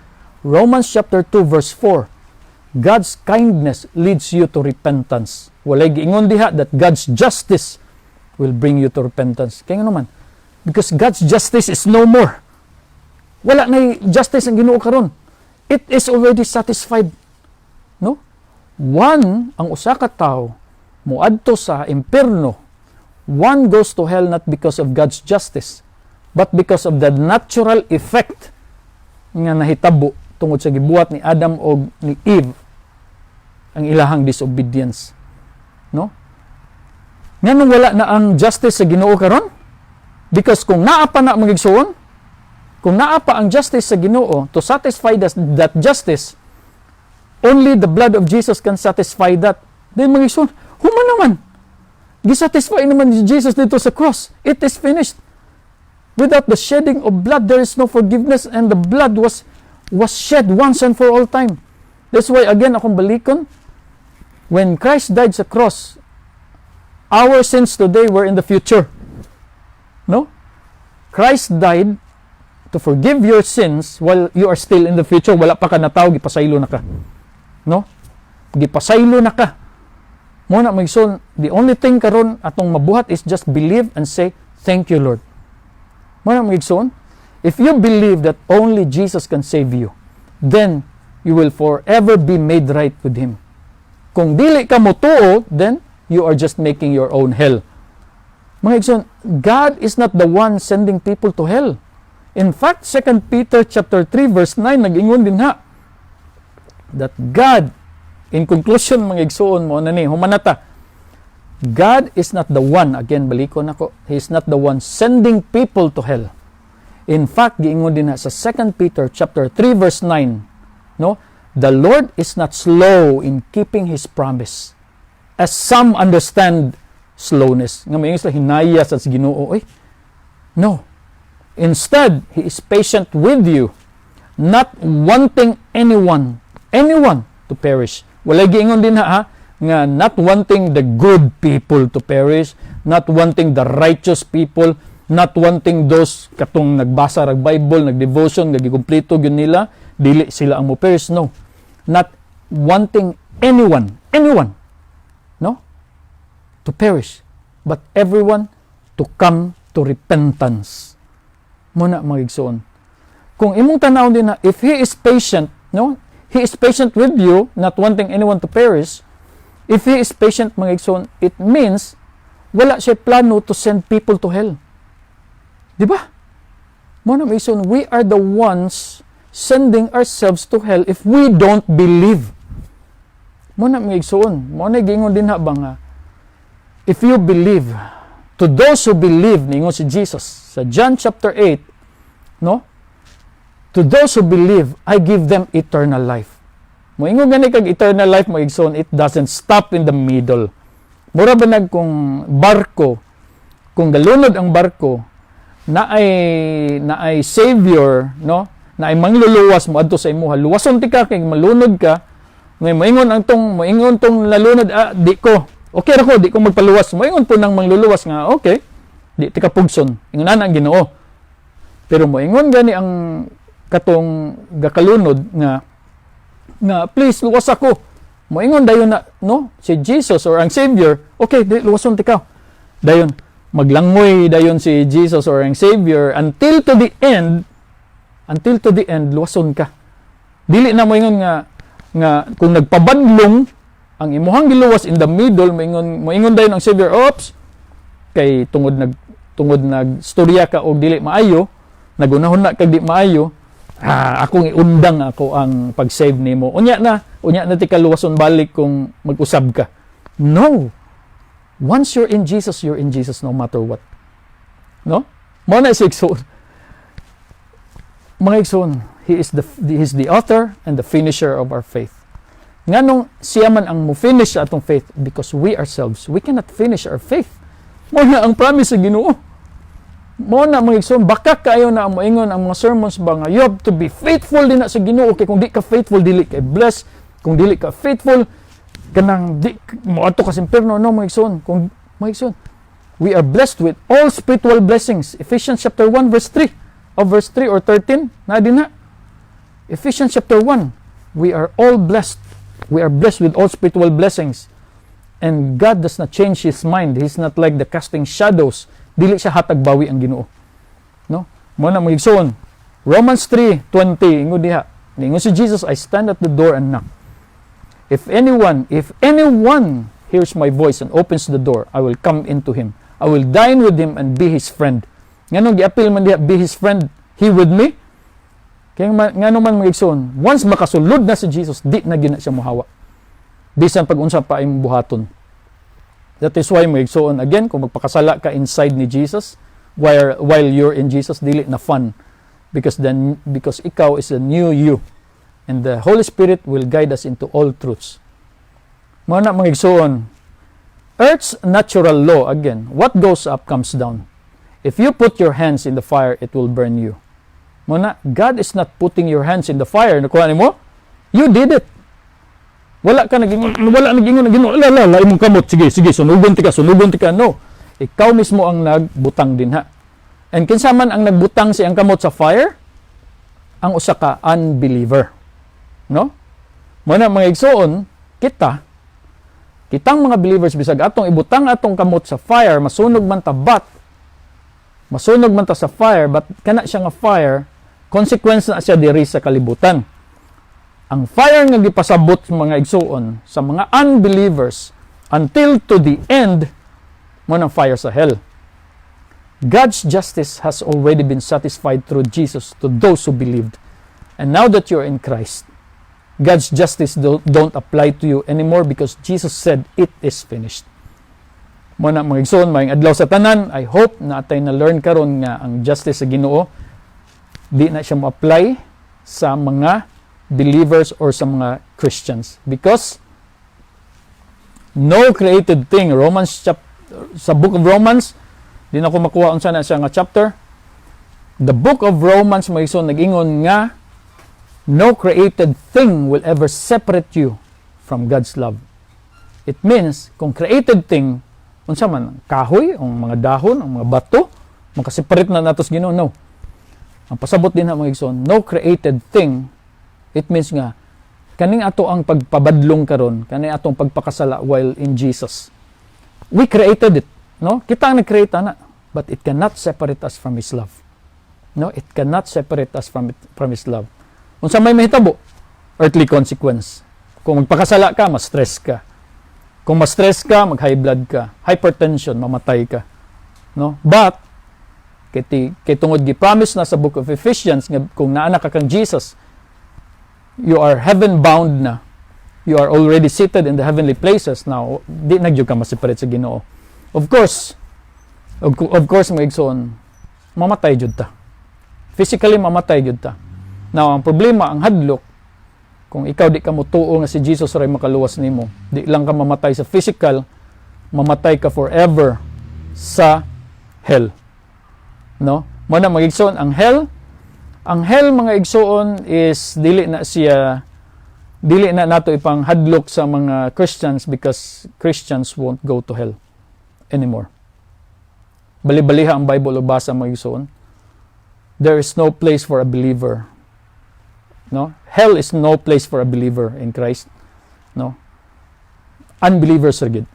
Romans chapter 2 verse 4. God's kindness leads you to repentance. Walay giingon diha that God's justice will bring you to repentance. Kaya nga naman, because God's justice is no more. Wala na justice ang Ginoo karon. It is already satisfied. No? One, ang usa ka tawo moadto sa impierno. One goes to hell not because of God's justice, but because of the natural effect nga nahitabo tungod sa gibuhat ni Adam o ni Eve, ang ilahang disobedience. No? Nganong wala na ang justice sa Ginoo karon? Because kung naa pa na magigsuon, kung naa pa ang justice sa Ginoo to satisfy that justice, only the blood of Jesus can satisfy that. Then magigsuon, human naman. Gisatisfy naman ni Jesus dito sa cross. It is finished. Without the shedding of blood, there is no forgiveness, and the blood was shed once and for all time. That's why, again, akong balikon, when Christ died sa cross, our sins today were in the future. No? Christ died to forgive your sins while you are still in the future. Wala pa ka nataw, gipasaylo na ka. No? Gipasaylo na ka. Muna magson, the only thing karon atong mabuhat is just believe and say, thank you, Lord. Muna magson, if you believe that only Jesus can save you, then you will forever be made right with Him. Kung dili ka mo tuo, then you are just making your own hell. Mga igsoon, God is not the one sending people to hell. In fact, 2 Peter chapter 3 verse 9 nag-ingon din ha that God, in conclusion mga igsoon mo na ni humanata, God is not the one, again balikon ako, He is not the one sending people to hell. In fact, giingon din na sa 2 Peter chapter 3 verse 9, no? The Lord is not slow in keeping His promise, as some understand slowness. Nga may sila hinaya sa Ginoo. No. Instead, He is patient with you, not wanting anyone to perish. Wala giingon din ha, nga not wanting the good people to perish, not wanting the righteous people, not wanting those katong nagbasa rag Bible, nagdevotion, nagikumpleto gyud nila, dili sila ang mo perish. No. Not wanting anyone, no, to perish, but everyone to come to repentance. Muna magigsoon. Kung imong tanaw din na, if He is patient, no, He is patient with you, not wanting anyone to perish. If He is patient, mga igsoon, it means wala siya plano to send people to hell. Di ba? Muna mga igsoon, we are the ones sending ourselves to hell if we don't believe. Muna mga igsoon, muna gingon din ha ba nga, if you believe, to those who believe, ningon si Jesus, sa John chapter 8, no? To those who believe, I give them eternal life. Moingon gani kag eternal life, mo igsoon, it doesn't stop in the middle. Mura ba kung barko, kung galunod ang barko, na ay savior, no? Na ay mangluluwas mo adto sa imuha. Luwason ti ka kay malunod ka. Ngay moingon tong lalunod, di ko. Okay ra ko, di ko magpaluwas. Moingon po nang mangluluwas nga, okay. Di ti ka pugson. Ingon na ang Ginoo. Pero moingon gani ang katong gakalunod nga please luwas ako. Moingon dayon na no si Jesus or ang Savior, okay, di luwason ti ka. Dayon maglangoy dayon si Jesus or ang Savior until to the end luwason ka. Dili na moingon nga kung nagpabadlong ang imuhang giluwas in the middle, moingon dayon ang Savior, oops, kay tungod nagstorya ka og dili maayo, nagunahon na kag di maayo, akong iundang ako ang pag-save nimo. Unya na unya na ti kaluwason balik kung mag-usab ka. No. Once you're in Jesus no matter what. No? Mo na si igsoon. Mga igsoon, He is the author and the finisher of our faith. Nganong siya man ang mo-finish sa atong faith because we ourselves, we cannot finish our faith. Mo na ang promise sa Ginoo. Mo na mga igsoon, baka kayo na ang moingon ang mga sermons ba nga, you have to be faithful din na sa Ginoo. Okay, kung di ka faithful, dili ka blessed. Kung dili ka faithful, kanang di mo ato ka sa impierno, no mga igsoon. Kung mga igsoon, we are blessed with all spiritual blessings. Ephesians chapter 1 verse 3 or 13 na din na. Ephesians chapter 1, we are all blessed. We are blessed with all spiritual blessings. And God does not change His mind. He's not like the casting shadows. Dili siya hatag bawi ang Ginoo. No? Mo na mga igsoon. Romans 3:20 ingon diha. Ingon si Jesus, I stand at the door and knock. If anyone hears my voice and opens the door, I will come into him. I will dine with him and be his friend. Nganong gi-appeal man diha, be his friend, he with me? Kaya ngano man mga igsoon, once makasulod na si Jesus, di na gina siya mohawa. Bisan pag-unsa pa imong buhaton. That is why mga igsoon, again, kung magpakasala ka inside ni Jesus, while you're in Jesus, dili na fun. Because ikaw is a new you. And the Holy Spirit will guide us into all truths. Mga igsoon, Earth's natural law, again, what goes up comes down. If you put your hands in the fire, it will burn you. Mga God is not putting your hands in the fire. Nakuha mo? You did it. Wala nagingon, imong kamot, sige, sunugon tika. No. Ikaw mismo ang nagbutang din ha. And kinsa man ang nagbutang siyang kamot sa fire? Ang usa ka unbeliever. No? Muna mga igsoon, kitang mga believers bisag atong ibutang atong kamot sa fire, masunog man ta sa fire, but kana siya nga fire, consequence na siya diri sa kalibutan. Ang fire nga gipasabot mga igsoon sa mga unbelievers until to the end mo ng fire sa hell. God's justice has already been satisfied through Jesus to those who believed. And now that you're in Christ, God's justice don't apply to you anymore because Jesus said it is finished. Muna mga igsoon, maayong adlaw sa tanan, I hope na atay na learn karon nga ang justice sa Ginoo di na siya mo-apply sa mga believers or sa mga Christians because no created thing, sa book of Romans, di na ko makuha unsa na siya nga chapter. The book of Romans mga igsoon nag-ingon nga no created thing will ever separate you from God's love. It means, kung created thing, unsa man, kahoy, ang mga dahon, ang mga bato, makaseparate na natos Ginoo, no. Ang pasabot din na mga igsoon, no created thing, it means nga, kaning ato ang pagpabadlong karon, kaning atong pagpakasala while in Jesus. We created it, no? Kita ang nag-create na, but it cannot separate us from His love. No, it cannot separate us from His love. Unsa may mahitabo? Earthly consequence. Kung magpakasala ka, ma-stress ka. Kung ma-stress ka, mag-high blood ka. Hypertension, mamatay ka. No? But, kay tungod gi-promise na sa book of Ephesians, nga kung naana ka kang Jesus, you are heaven-bound na. You are already seated in the heavenly places. Now, di nagyo ka ma-separate sa Ginoo. Of course, mga igsoon, mamatay jud ta. Physically, mamatay jud ta. Now, ang problema, ang hadlok, kung ikaw di ka mutuo nga si Jesus ray makaluwas nimo, di lang ka mamatay sa physical, mamatay ka forever sa hell. No? Muna mga igsoon, ang hell mga igsoon is dili na nato ipang hadlok sa mga Christians because Christians won't go to hell anymore. Bali-baliha ang Bible o basa mga igsoon. There is no place for a believer. No? Hell is no place for a believer in Christ. No? Unbelievers are good.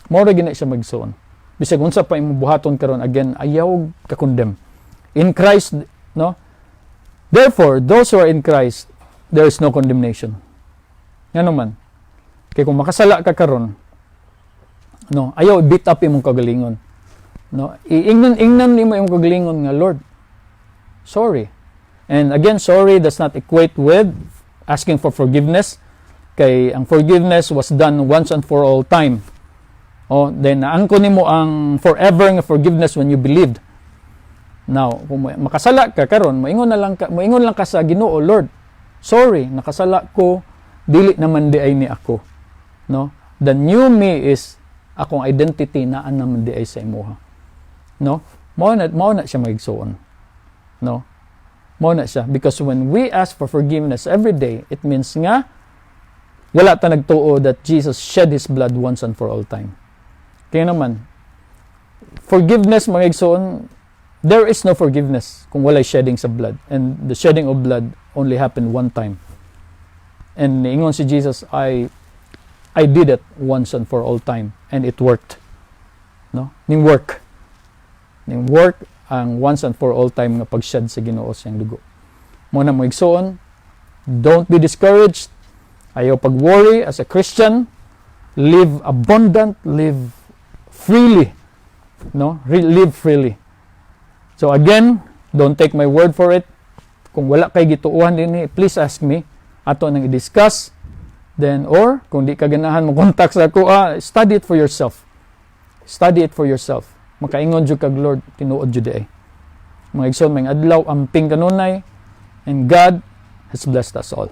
Mora gina siya magsuon. Bisag unsa pa imong buhaton karon, again, ayaw ka condemn. In Christ, no? Therefore, those who are in Christ, there is no condemnation. Ngano man? Kay kung makasala ka karon, no, ayaw beat up imong kagalingon. No? Ingnan nimo imong kagalingon nga, Lord, sorry. And again, sorry does not equate with asking for forgiveness. Kay ang forgiveness was done once and for all time. Oh, then naangko nimo ang forever nga forgiveness when you believed. Now, kung makasala ka karon, moingon lang ka sa Ginoo, Lord, sorry, nakasala ko, dili naman di ay ni ako. No? The new me is akong identity na naman di ay sa imuha. No? Mao na siya maigsuon. No? Mao na siya because when we ask for forgiveness every day, it means nga wala ta nagtuo that Jesus shed His blood once and for all time. Kaya naman, forgiveness mga igsoon, there is no forgiveness kung walay shedding sa blood. And the shedding of blood only happened one time. And ingon si Jesus, I did it once and for all time. And it worked. No? Ning work ang once and for all time nga pag-shed sa Ginoo siyang dugo. Muna mo igsoon, don't be discouraged. Ayaw pag-worry as a Christian. Live abundant, live freely. No? Live freely. So again, don't take my word for it. Kung wala kay gituuhan din, please ask me. Ato nang i-discuss. Then, or, kung di ka ganahan mo contact sa ako, study it for yourself. Study it for yourself. Makaingon jud kag Lord, tinuod jud ay. Mga igsoon, may adlaw, amping kanunay, and God has blessed us all.